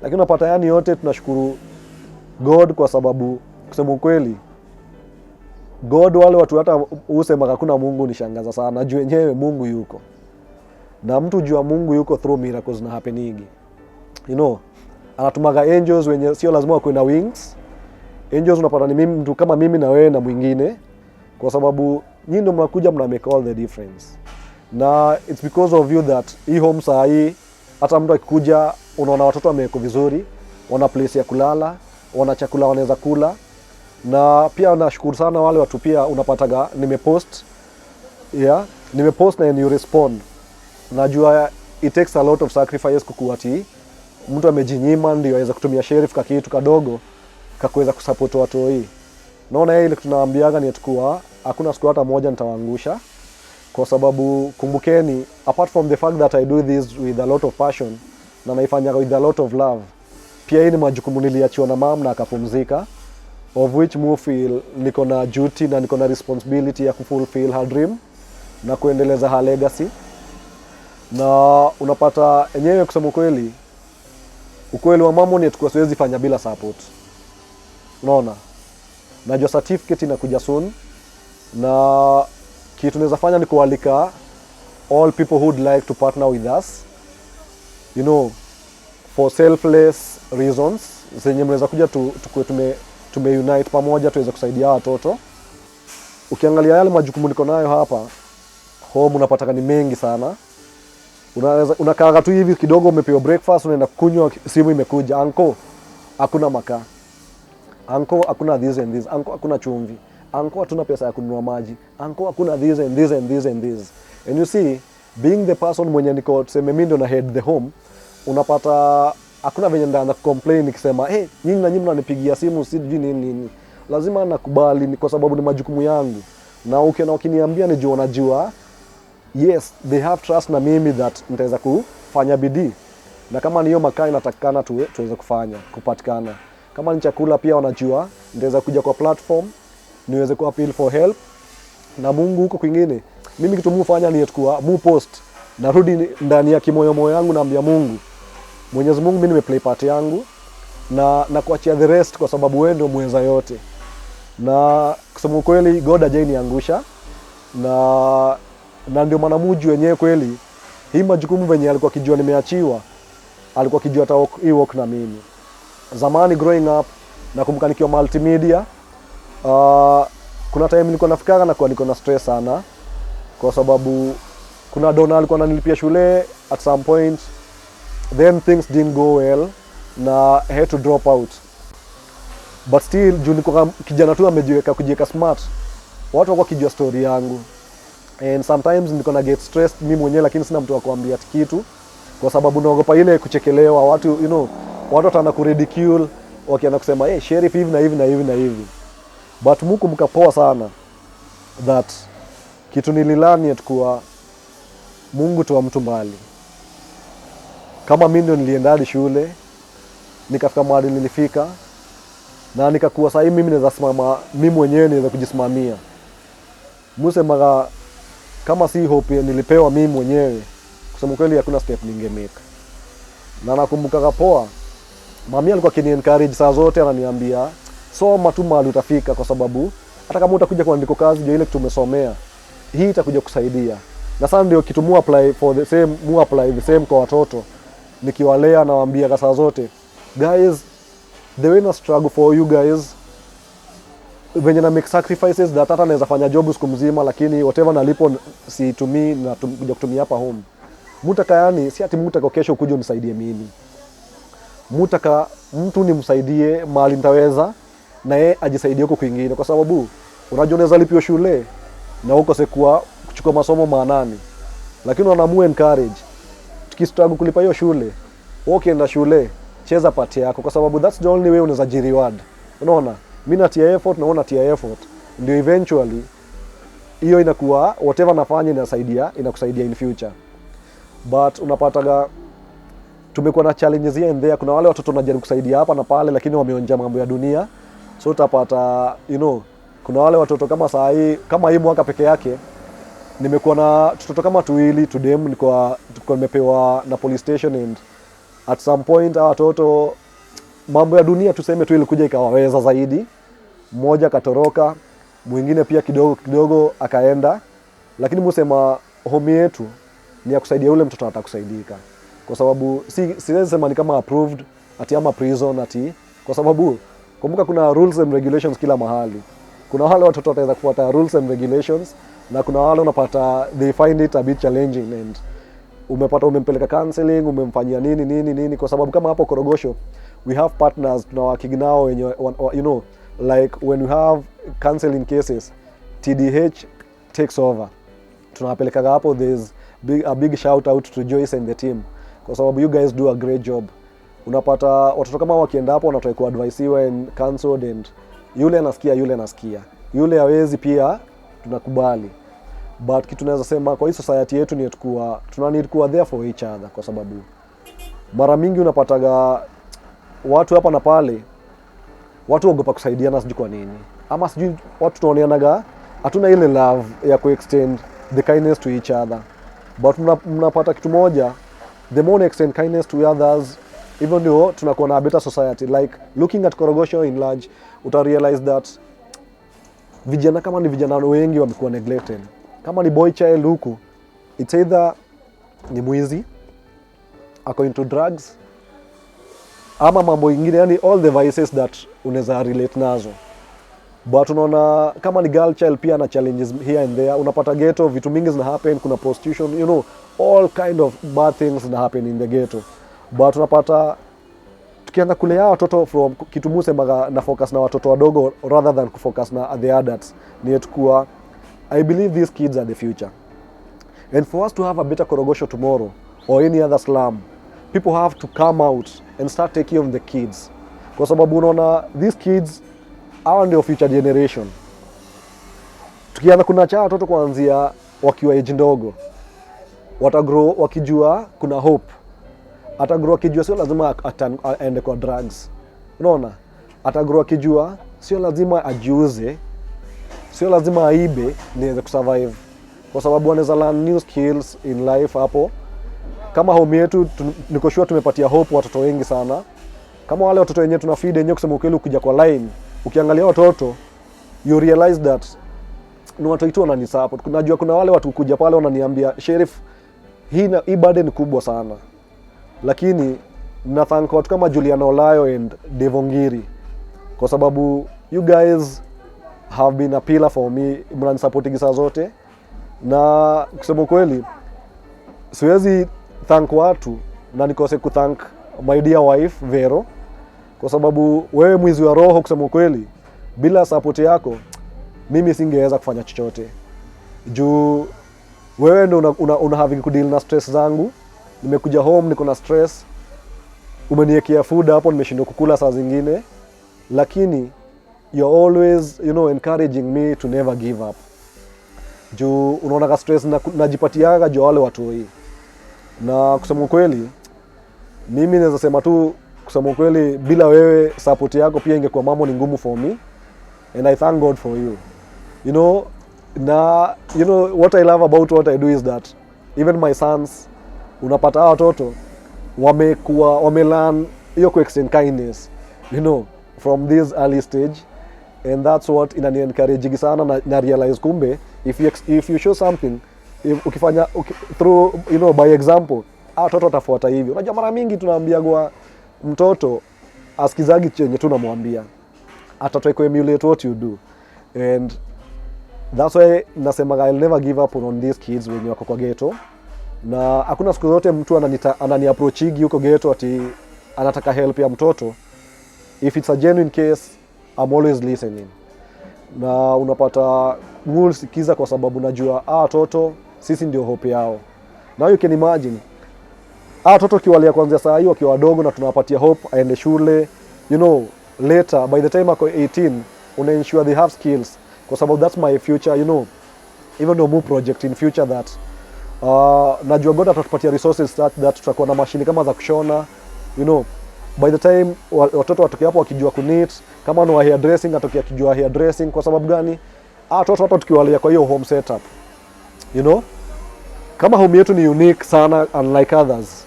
Lakini unapata yani yote tunashukuru God, kwa sababu kusema kweli God, wale watu hata usema hakuna Mungu nishangaza sana, juu wenyewe Mungu yuko. Na mtu jua Mungu yuko through miracles na happening. Anatumaga angels wenye sio lazima wawe na wings. Angels unapata ni mtu kama mimi na wewe na mwingine, kwa sababu nyinyi ndio mnakuja mna make all the difference. Na it's because of you that hii home saa hii hata mtu akikuja unaona watoto wameko vizuri, wana place ya kulala, wana chakula wanaweza kula. Na pia nashukuru sana wale watu pia unapataga nimepost na you respond. Najua it takes a lot of sacrifice kukuati mtu amejinyima ndio aweza kutumia Sherrif kwa kitu kadogo kakuweza kusupport watu hii. Naona ile tunaambiaga ni tukua hakuna siku hata moja nitawaangusha, kwa sababu kumbukeni, apart from the fact that I do this with a lot of passion na naifanya with a lot of love, pia hii ni majukumu niliachiwa na mama na akapumzika, of which mu feel niko na duty na niko na responsibility ya kufulfill her dream na kuendeleza her legacy. Na unapata enyewe kusema ukweli wa mambo ni tukua siwezi fanya bila support. Unaona? Najua certificate inakuja soon, na kitu naweza fanya ni kualika all people who would like to partner with us, you know, for selfless reasons zenye mnaweza kuja tukue tumeunite pamoja tuweze kusaidia watoto. Ukiangalia yale majukumu niko nayo hapa home unapata ni mengi sana. Unakaa tu hivi kidogo, umepewa breakfast, unaenda kunywa, simu imekuja, anko hakuna makaa, anko hakuna this and this, anko hakuna chumvi, anko hatuna pesa ya kununua maji, anko hakuna this and this and this and this. And you see, being the person mwenye niko tuseme mimi ndo na head the home, unapata hakuna venye ndaanza complain nikisema nyinyi na nyinyi mnanipigia simu sijui nini. Lazima nakubali ni kwa sababu ni majukumu yangu, na ukiniambia nijua najua, yes, they have trust na mimi that nitaweza kufanya bidii, na kama niyo makaa inatakikana tuweze kupatikana. Kama ni chakula pia wanajua nitaweza kuja kwa platform niweze ku appeal for help. Na Mungu huko kwingine, mimi kitu mufanya ni tukua post narudi ndani ya kimoyo yangu, naambia Mungu, Mwenyezi Mungu, mimi nimeplay part yangu na kuachia the rest, kwa sababu wewe ndio mweza yote. Na kusema kweli God hajaniangusha, na ndio maana muju wenyewe kweli hii majukumu venye alikuwa kijua nimeachiwa, alikuwa kijua hata hii work na mimi. Zamani growing up nakumbuka nikiwa multimedia, kuna time nilikuwa nafikanga na kwa niko na stress sana, kwa sababu kuna dona alikuwa ananilipia shule at some point, then things didn't go well na I had to drop out. But still juu niko kijana tu kujiweka smart, watu wako kijua story yangu, and sometimes niko na get stressed mimi mwenyewe, lakini sina mtu wa kuambia kitu, kwa sababu naogopa ile kuchekelewa watu, you know, watu wataanza kuridicule wakianza kusema Sherrif hivi na hivi na hivi na hivi. But Mungu mkapoa sana that kitu nililani tukua Mungu toa mtu mbali. Kama mimi ndio nilienda hadi shule nikafika mahali nilifika, na nikakuwa sasa mimi naweza simama mimi mwenyewe, naweza kujisimamia. Musema kama si hope nilipewa mimi mwenyewe, kusema kweli hakuna step ningemake. Na nakumbuka kapoa mami alikuwa kini encourage saa zote, ananiambia soma tu mahali utafika, kwa sababu hata kama utakuja kuandika kazi ndio ile tumesomea, hii itakuja kusaidia. Na sasa ndio kitu mu apply the same kwa watoto. Nikiwalea nawaambia saa zote, guys, the way na struggle for you guys, venye na make sacrifices that hata naweza fanya job siku mzima, lakini whatever nalipo siitumii na kuja kutumia hapa home. Mutaka yani si ati mutaka kesho kuja unisaidie mimi. Mutaka mtu nimsaidie mahali nitaweza, na yeye ajisaidie huko kwingine, kwa sababu unajua unaweza lipio shule na huko sekuwa kuchukua masomo maanani, lakini wanamu encourage tukistruggle kulipa hiyo shule, ukienda shule cheza part yako, kwa sababu that's the only way unaweza jireward. Unaona, mimi natia effort na unatia effort, ndio eventually hiyo inakuwa whatever nafanya inakusaidia in future. But unapataga tumekuwa na challenges here and there. Kuna wale watoto wanajaribu kusaidia hapa na pale, lakini wameonja mambo ya dunia. So utapata, you know, kuna wale watoto kama saa hii, kama hii mwaka peke yake nimekuwa na watoto kama tuwili tudem nilikuwa nimepewa na police station, and at some point hawa watoto mambo ya dunia tuseme tu ilikuja ikawaweza zaidi. Mmoja katoroka, mwingine pia kidogo akaenda, lakini musema home yetu ni ya kusaidia ule mtoto atakusaidika, kwa sababu siwezi sema ni kama approved ati ama prison ati, kwa sababu kumbuka kuna rules and regulations kila mahali. Kuna wale watoto wataweza kufuata rules and regulations, na kuna wale unapata they find it a bit challenging, and umempeleka counseling, umemfanyia nini, kwa sababu kama hapo Korogosho we have partners tunawakigi nao wenye, you know, like when we have counseling cases, TDH takes over. Tunawapeleka hapo, there's a big shout out to Joyce and the team, kwa sababu you guys do a great job. Unapata watoto kama wakienda hapo wanataka kuadvisiwa and cancelled, and yule anasikia yule hawezi, pia tunakubali. But kitu naweza sema kwa hii society yetu ni tuna need kuwa there for each other, kwa sababu mara mingi unapataga watu hapa na pale, watu wagopa kusaidiana, sijui kwa nini, ama sijui watu tunaoneanaga hatuna ile love ya extend the kindness to each other. But mnapata kitu moja, the more extend kindness to others, even though tunakuwa na a better society. Like looking at Korogocho in large, uta realize that vijana kama ni vijana wengi wamekuwa neglected. Kama ni boy child huku, it's either ni mwizi, ako into drugs, ama mambo ingine, yani all the vices that unaweza relate nazo. But unaona kama ni girl child pia na challenges here and there. Unapata ghetto, vitu mingi zina happen, kuna prostitution, you know, all kind of bad things zina happen in the ghetto. But unapata tukianza kulea watoto from kitu muse na focus na watoto wadogo rather than kufocus na the adults, ni etukua, I believe these kids are the future. And for us to have a better Korogocho tomorrow or any other slum, people have to come out and start taking of the kids. Kwa sababu unaona these kids hawa ndio future generation. Tukianza kunacha watoto kuanzia wakiwa age ndogo, watagrow wakijua kuna hope. Atagrow akijua sio lazima aende kwa drugs. Unaona? Atagrow akijua sio lazima ajiuze, sio lazima aibe niweze kusurvive. Kwa sababu anaweza learn new skills in life hapo. Kama home yetu niko sure tumepatia hope watoto wengi sana. Kama wale watoto wenyewe tuna feed yenyewe, kusema ukweli, ukija kwa line, ukiangalia watoto, you realize that ni watu wetu wanani support. Kunajua kuna wale watu kuja pale wananiambia, Sherrif, hii burden kubwa sana. Lakini na thank watu kama Juliana Olayo and Devongiri, kwa sababu you guys have been a pillar for me, mnanisupporting saa zote. Na kusema kweli siwezi thank watu na nikose kuthank my dear wife Vero, kwa sababu wewe mwizi wa roho, kusema kweli, bila support yako mimi singeweza kufanya chochote. Juu wewe ndio una having to deal na stress zangu. Nimekuja home niko na stress, umeniwekea food hapo, nimeshindwa kukula saa zingine, lakini you're always, you know, encouraging me to never give up. Juu unaona ka stress najipatiaga juu wale watu hii. Na kusema kweli mimi naweza sema tu, kusema kweli, bila wewe support yako pia ingekuwa mambo ni ngumu for me, and I thank God for you. You know, what I love about what I do is that even my sons, unapata watoto wamelearn hiyo ku extend kindness, you know, from this early stage, and that's what inani encourage sana na realize kumbe if you show something, ukifanya through, you know, by example, watoto watafuata hivyo. Unajua mara mingi tunaambia kwa mtoto asikizagi chenye tunamwambia, atatry ku emulate what you do, and that's why nasema I'll never give up on these kids when wako kwa ghetto. Na hakuna siku zote mtu anani approachigi huko ghetto ati anataka help ya mtoto. If it's a genuine case, I'm always listening. Na unapata nguvu sikiza, kwa sababu najua watoto sisi ndio hope yao. Now you can imagine watoto kiwalia kuanzia saa hiyo wakiwa wadogo, na tunawapatia hope aende shule, you know, later by the time ako 18 una ensure they have skills, kwa sababu that's my future, you know, even though more project in future that najua God atatupatia resources that tutakuwa na mashini kama za kushona, you know, by the time watoto watoke hapo wakijua kunit, kama ni hair dressing atokea kijua hair dressing. Kwa sababu gani? Watoto hata tukiwalia kwa hiyo home setup, you know, kama home yetu ni unique sana unlike others,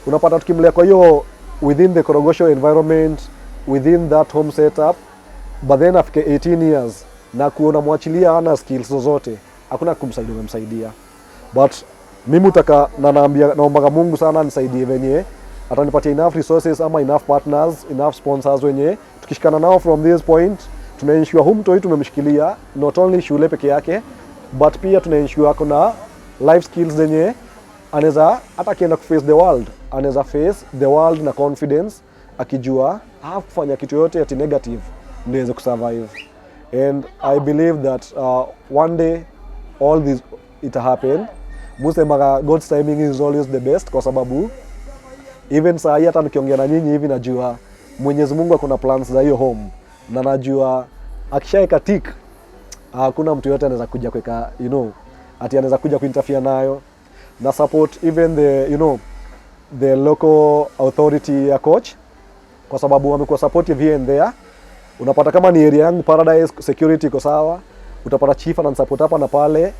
unapata tukimlea kwa hiyo within the Korogocho environment, within that home setup, but then after 18 years na kuona mwachilia ana skills zozote, hakuna kumsaidia. But mimi naomba Mungu sana nisaidie venye atanipatia enough resources ama enough partners, enough sponsors wenye tukishikana nao from this point tunaensure mtu tumemshikilia not only shule peke yake, but pia tunaensure kuna life skills zenye anaweza hata kienda kuface the world, anaweza face the world na confidence, akijua kufanya kitu yote ati negative ndio aweze kusurvive. And I believe that one day all this it happen, Musema God's timing is always the best, kwa sababu even saa hii hata nikiongea na nyinyi hivi najua Mwenyezi Mungu akona plans za hiyo home, na najua akishaeka tick hakuna mtu yote anaweza kuja kuweka ati anaweza kuja kuinterfere nayo. Na support even the local authority ya coach, kwa sababu wamekuwa supportive here and there. Unapata kama ni area yangu Paradise, security iko sawa, utapata chief na support hapa na pale,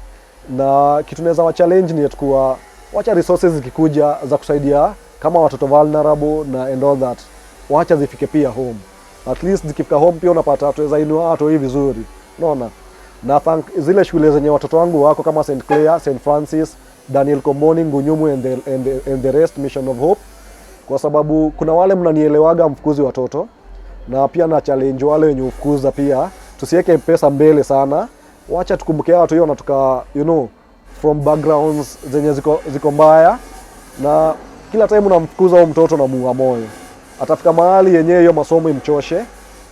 na kitu naweza wa challenge ni kuwa wacha resources zikikuja za kusaidia kama watoto vulnerable na and all that, wacha zifike pia home. At least zikifika home pia unapata tuweza inua watu hivi vizuri, unaona. Na thank zile shule zenye watoto wangu wako kama St. Clair, St. Francis, Daniel Komboni, Ngunyumu and the rest, Mission of Hope, kwa sababu kuna wale mnanielewaga mfukuzi watoto, na pia na challenge wale wenye ufukuza pia, tusiweke pesa mbele sana, wacha tukumbuke watu hiyo wanatoka from backgrounds zenye ziko mbaya, na kila time unamfukuza huyo mtoto na muua moyo, atafika mahali yenyewe hiyo masomo imchoshe.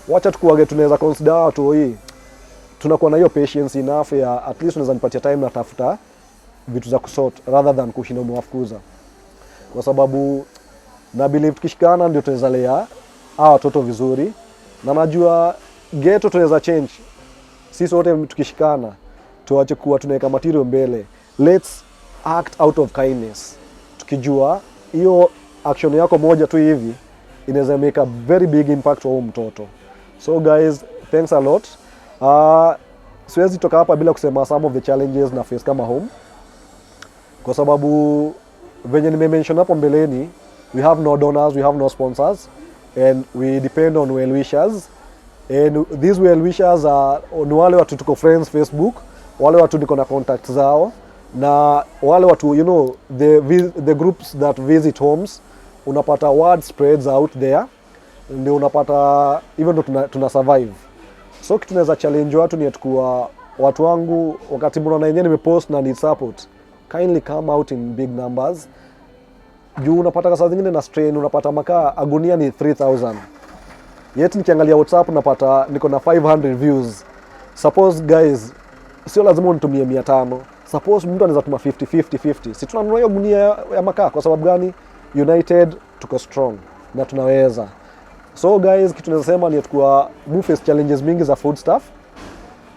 Wacha tukuage tunaweza consider watu hii tunakuwa na hiyo patience enough ya at least unaweza nipatia time na tafuta vitu za kusort rather than kushinda mwafukuza, kwa sababu na believe tukishikana ndio tunaweza lea watoto vizuri, na najua ghetto tunaweza change sisi wote tukishikana, tuache kuwa tunaweka material mbele. Let's act out of kindness, tukijua hiyo action yako moja tu hivi inaweza make a very big impact kwa mtoto. So guys, thanks a lot. Siwezi toka hapa bila kusema some of the challenges na face kama home, kwa sababu venye nimemention hapo mbeleni, we have no donors, we have no sponsors, and we depend on well wishers. And these well wishers ni wale watu tuko friends Facebook, wale watu niko na contact zao, na wale watu the groups that visit homes, unapata word spreads out there, ndio unapata even though tuna survive. So kitu tunaweza challenge watu ni kuwa watu wangu, wakati mnaona yenyewe nimepost na need support, kindly come out in big numbers. Juu unapata saa zingine na strain, unapata makaa agunia ni 3000. Yet nikiangalia WhatsApp napata niko na 500 views. Suppose guys, sio lazima unitumie 500. Suppose mtu anaweza tuma 50. Si tunanunua hiyo gunia ya makaa, kwa sababu gani? United tuko strong na tunaweza. So guys, kitu nasema ni tukua face challenges mingi za food stuff.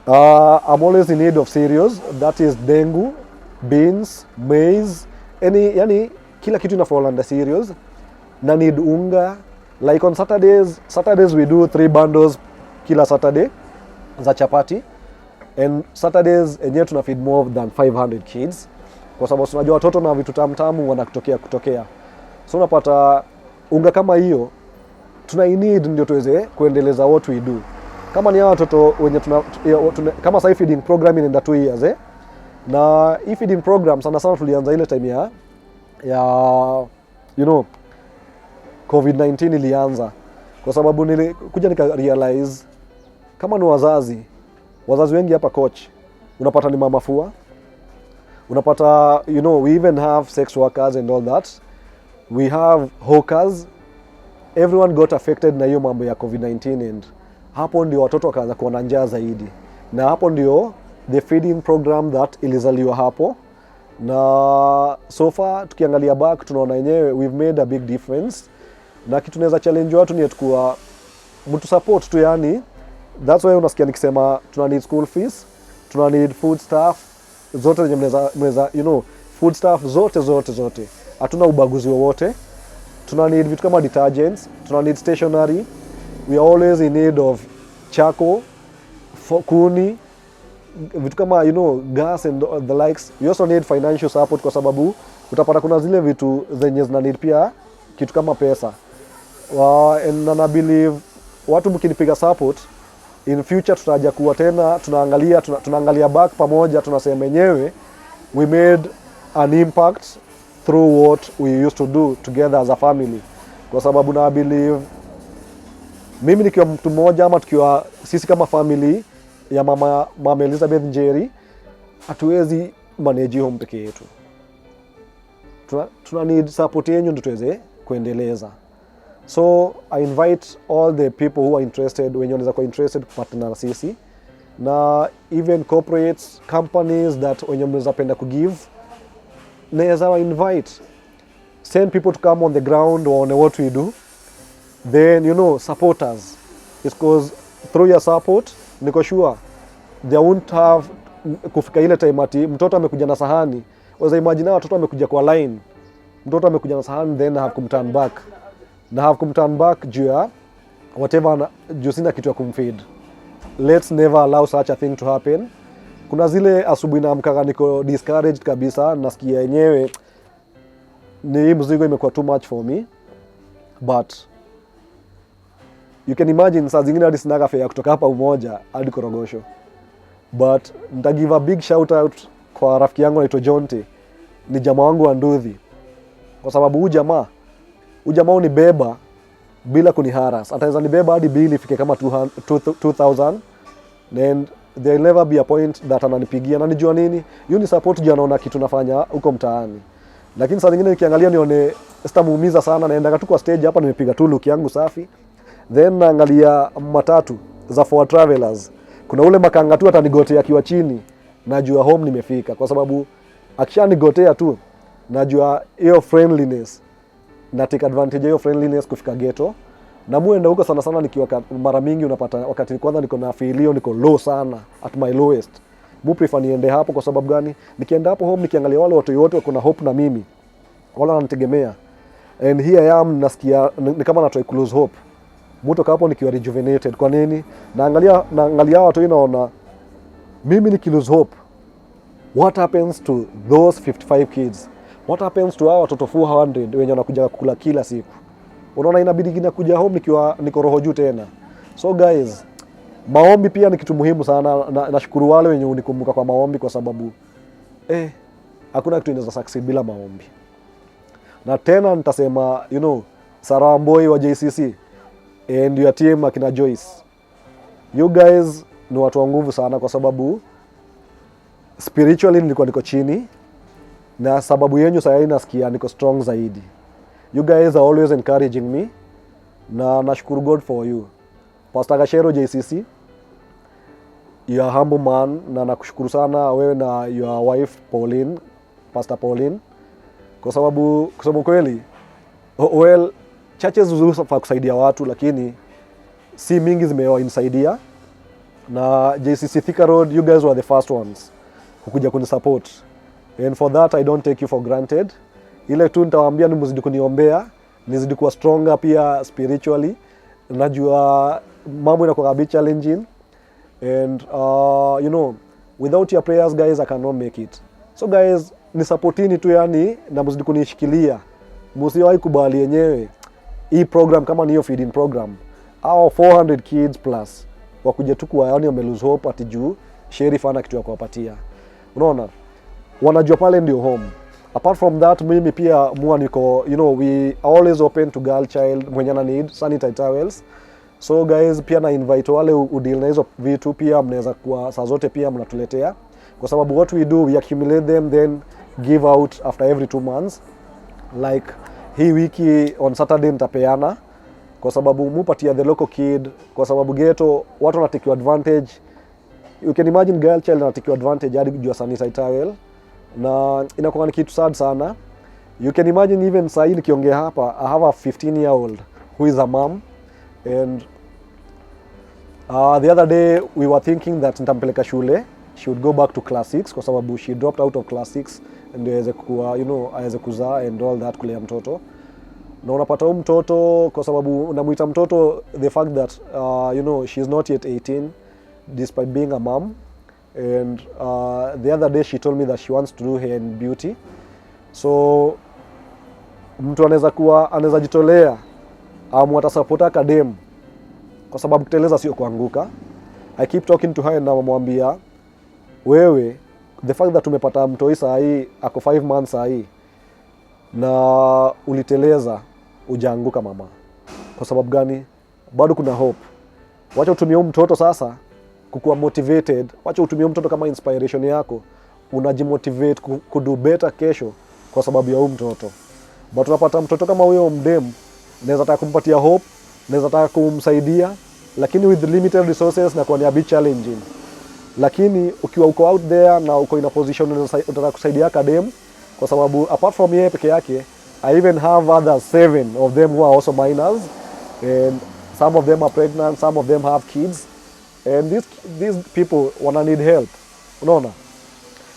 I'm always in need of cereals, that is dengu, beans, maize, yani kila kitu ina fall under cereals. Na need unga, like on Saturdays we do 3 bundles kila Saturday za chapati, and Saturdays enyewe tuna feed more than 500 kids, kwa sababu tunajua watoto na vitu tamu wanakutokea. So unapata unga kama hiyo tuna need ndio tuweze kuendeleza what we do. Kama ni watoto wenye kama sasa feeding program inaenda 2 years na feeding program sana tulianza ile time ya COVID-19 ilianza, kwa sababu nilikuja nika realize kama ni wazazi wengi hapa coach, unapata ni mama fua, unapata we even have sex workers and all that, we have hawkers, everyone got affected na hiyo mambo ya COVID-19, and hapo ndio watoto wakaanza kuwa na njaa zaidi, na hapo ndio the feeding program that ilizaliwa hapo. Na so far tukiangalia back tunaona yenyewe we've made a big difference, na kitu tunaweza challenge watu ni tukua mtu support tu, yani that's why unasikia nikisema tuna need school fees, tuna need food stuff zote zenye mnaweza food stuff zote, hatuna ubaguzi wowote. Tuna need vitu kama detergents, tuna need stationery, we are always in need of charcoal, kuni, vitu kama gas and the likes. We also need financial support, kwa sababu utapata kuna zile vitu zenye zina need pia kitu kama pesa. And I believe watu mkinipiga support in future tutaja kuwa tena tunaangalia back pamoja, tunasema yenyewe we made an impact through what we used to do together as a family, kwa sababu na believe mimi nikiwa mtu mmoja ama tukiwa sisi kama family ya mama Elizabeth Njeri, hatuwezi manage home peke yetu. Tuna need support yenu ndio tuweze kuendeleza. So I invite all the people who are interested, wenye wanaweza kuwa interested kupartner na sisi, na even corporates, companies that wenye mnaweza penda kugive, naweza invite, send people to come on the ground on what we do, then you know, support us. It's because through your support niko sure they won't have kufika ile time ati mtoto amekuja na sahani. Waza imagine watoto amekuja kwa line, mtoto amekuja na sahani then have kumturn back, na have kumturn back juu ya whatever, juu sina kitu ya kumfeed. Let's never allow such a thing to happen. Kuna zile asubuhi naamka niko discouraged kabisa, nasikia yenyewe ni mzigo imekuwa too much for me, but you can imagine saa zingine hadi sinaga fare kutoka hapa Umoja hadi Korogosho. But nita give a big shout out kwa rafiki yangu anaitwa Jonte, ni jamaa wangu wa Nduthi, kwa sababu huyu jamaa unibeba bila kuniharas. Ataweza nibeba hadi bili ifike kama 2000, and there will never be a point that ananipigia na nijua nini hiyo ni support juu anaona kitu nafanya huko mtaani. Lakini saa zingine nikiangalia nione sitamuumiza sana, naenda tu kwa stage hapa nimepiga tu look yangu safi, then naangalia matatu za for travelers, kuna ule makanga tu atanigotea akiwa chini, najua home nimefika, kwa sababu akishanigotea tu najua hiyo friendliness, na take advantage hiyo friendliness kufika ghetto. Na muenda huko sana sana nikiwa mara mingi unapata wakati kwanza niko na feelio niko low sana, at my lowest, mu prefer niende hapo. Kwa sababu gani? Nikienda hapo home nikiangalia wale watu wote wako na hope na mimi, wala wananitegemea, and here I am nasikia ni kama na try to lose hope. Mutoka hapo nikiwa rejuvenated. Kwa nini? Naangalia watu naona mimi niki lose hope, what happens to those 55 kids? What happens to hao watoto 400 wenye wanakuja kukula kila siku? Unaona inabidi gina kuja home nikiwa niko roho juu tena. So guys, maombi pia ni kitu muhimu sana. Nashukuru wale wenye unikumbuka kwa maombi, kwa sababu hakuna kitu inaweza succeed bila maombi. Na tena nitasema, you know, Sarah Boy wa JCC and your team akina Joyce, you guys ni watu wa nguvu sana, kwa sababu spiritually nilikuwa niko chini, na sababu yenu sasa nasikia niko strong zaidi. You guys are always encouraging me, na nashukuru God for you. Pastor Gashero JCC, you are humble man, na nakushukuru sana wewe na your wife Pauline, Pastor Pauline, kwa sababu kweli churches zuzuri kusaidia watu, lakini si mingi zimewanisaidia. Na JCC Thika Road, you guys were the first ones kukuja kunisupport, and for that I don't take you for granted. Ile tu nitawaambia ni mzidi kuniombea, nizidi kuwa stronger pia spiritually. Najua mambo inakuwa a bit challenging, and you know, without your prayers guys I cannot make it. So guys, ni supportini tu yani, na mzidi kunishikilia. Msiwahi kubali yenyewe hii program kama niyo feeding program, au 400 kids plus wakuje tu kwa yani wame lose hope ati juu Sherrif ana kitu ya kuwapatia. Unaona, wanajua pale ndio home. Apart from that, mimi pia mua niko, you know, we always open to girl child mwenye na need sanitary towels. So guys, pia na invite wale udeal na hizo vitu, pia mnaweza kwa saa zote pia mnatuletea, kwa sababu what we do, we accumulate them then give out after every 2 months. Like hii wiki on Saturday nitapeana, kwa sababu mupatia the local kid, kwa sababu ghetto watu wanatake advantage. You can imagine girl child wanatake advantage hadi kujua sanitary towel, na inakuwa ni kitu sad sana. You can imagine even saa hii nikiongea hapa, I have a 15-year-old who is a mom, and the other day we were thinking that nitampeleka shule, she would go back to class 6 kwa sababu she dropped out of class 6 and aweze kuwa, you know, aweze kuzaa and all that, kulea mtoto. Na unapata huyu mtoto, kwa sababu unamuita mtoto, the fact that you know, she is not yet 18 despite being a mom. And the other day she told me that she wants to do hair and beauty. So mtu anaweza jitolea atasupport academy, kwa sababu kuteleza sio kuanguka. I keep talking to her na namwambia, wewe, the fact that tumepata mtoi saa hii ako 5 months saa hii na uliteleza, ujaanguka mama. Kwa sababu gani? Bado kuna hope. Wacha utumie mtoto sasa kukuwa motivated. Wacha utumie mtoto kama inspiration yako, unajimotivate kudo better kesho kwa sababu ya mtoto. But unapata mtoto kama huyo mdem, naweza taka kumpatia hope, naweza taka kumsaidia, lakini with limited resources na kwa ni a bit challenging. Lakini ukiwa uko out there na uko in a position unataka kusaidia academy, kwa sababu apart from yeye peke yake, I even have other 7 of them who are also minors, and some of them are pregnant, some of them have kids, and these people wana need help. Unaona?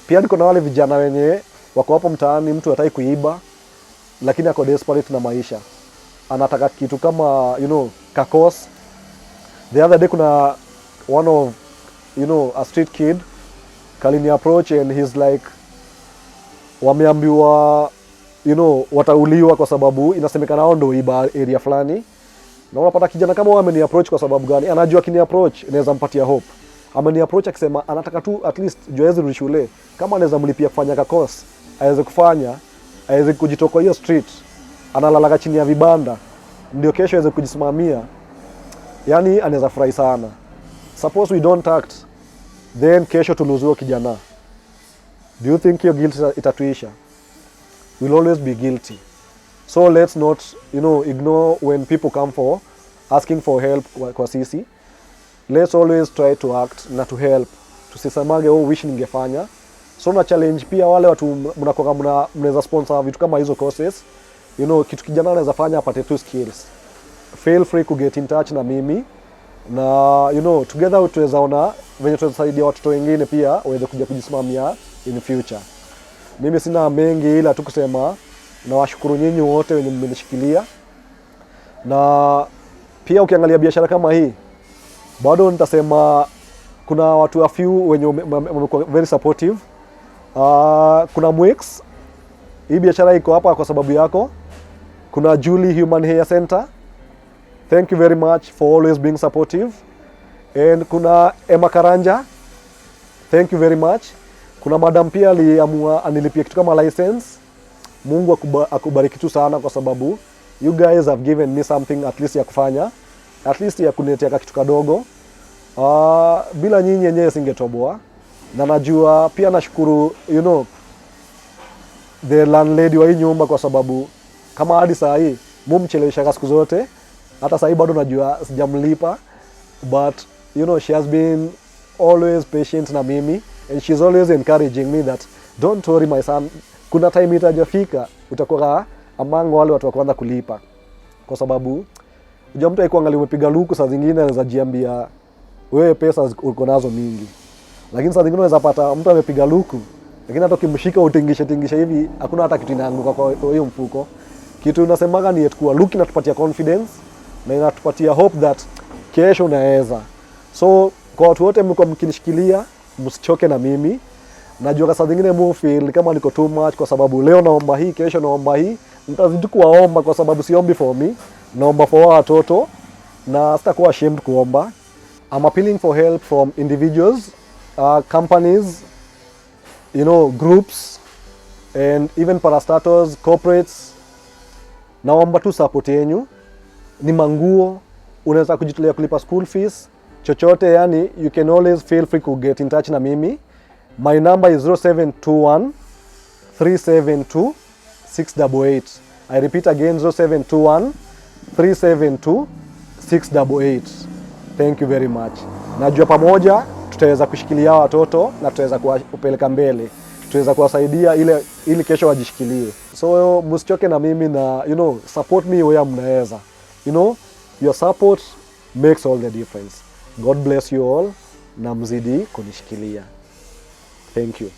Pia niko na wale vijana wenye wako hapo mtaani, mtu hataki kuiba lakini ako desperate na maisha, anataka kitu kama kakos. The other day kuna one of a street kid kalini approach and he's like, wameambiwa watauliwa kwa sababu inasemekana hao ndio iba area fulani. Na unapata kijana kama wao ameni approach kwa sababu gani? Anajua kini approach inaweza mpatia hope. Ameni approach akisema anataka tu at least joezi rudi shule, kama anaweza mlipia kufanya kakos aweze kufanya, aweze kujitoka hiyo street, analala chini ya vibanda ndio kesho aweze kujisimamia. Yani anaweza furahi sana. Suppose we don't act, then kesho tuluzua kijana. Do you think your guilt itatuisha? We'll always be guilty. So let's not ignore when people come for asking for help kwa sisi. Let's always try to act na to help. Tusisamage wish ningefanya. So na challenge pia wale watu mnaweza sponsor vitu kama hizo courses. Kitu kijana anaweza fanya apate 2 skills. Feel free to get in touch na mimi. Na together tuwezaona venye tutasaidia watoto wengine pia waweze kuja kujisimamia in future. Mimi sina mengi ila tu kusema na washukuru nyinyi wote wenye mmenishikilia. Na pia ukiangalia biashara kama hii, bado nitasema kuna watu a few wenye wamekuwa very supportive. Kuna Mwix, hii biashara iko hapa kwa sababu yako. Kuna Julie Human Hair Center, thank you very much for always being supportive. And kuna Emma Karanja, thank you very much. Kuna madam pia aliamua anilipia kitu kama license. Mungu akubariki tu sana kwa sababu you guys have given me something at least ya kufanya, at least ya kuniletea kitu kadogo. Bila nyinyi yenyewe singetoboa. Na najua pia nashukuru the landlady wa hii nyumba kwa sababu kama hadi saa hii mumchelewesha siku zote, hata saa hii bado najua sijamlipa, but she has been always patient na mimi, and she's always encouraging me that don't worry my son, kuna time itajafika utakuwa among wale watu wa kwanza kulipa. Kwa sababu unajua mtu haikuangalia umepiga luku, saa zingine anaweza jiambia wewe pesa uko nazo mingi, lakini saa zingine unaweza pata mtu amepiga luku lakini hata ukimshika utingisha hivi hakuna hata kitu inaanguka kwa hiyo mfuko. Kitu unasemaga ni kuwa luku inatupatia confidence na inatupatia hope that kesho unaweza. So kwa watu wote mko mkinishikilia, msichoke na mimi. Najua saa zingine mu feel kama niko too much kwa sababu leo naomba hii, kesho naomba hii. Nitazidi kuwaomba kwa sababu siombi for me, naomba for watoto na sitakuwa ashamed kuomba. I'm appealing for help from individuals, companies, groups, and even parastatals, corporates. Naomba tu support yenu. Ni manguo, unaweza kujitolea kulipa school fees, chochote yani, you can always feel free to get in touch na mimi. My number is 0721 372 688. I repeat again, 0721 372 688. Thank you very much. Najua pamoja tutaweza kushikilia watoto na tutaweza kupeleka mbele. Tutaweza kuwasaidia ili kesho wajishikilie. So msichoke na mimi na support me where mnaweza. Your support makes all the difference. God bless you all na mzidi kunishikilia. Thank you.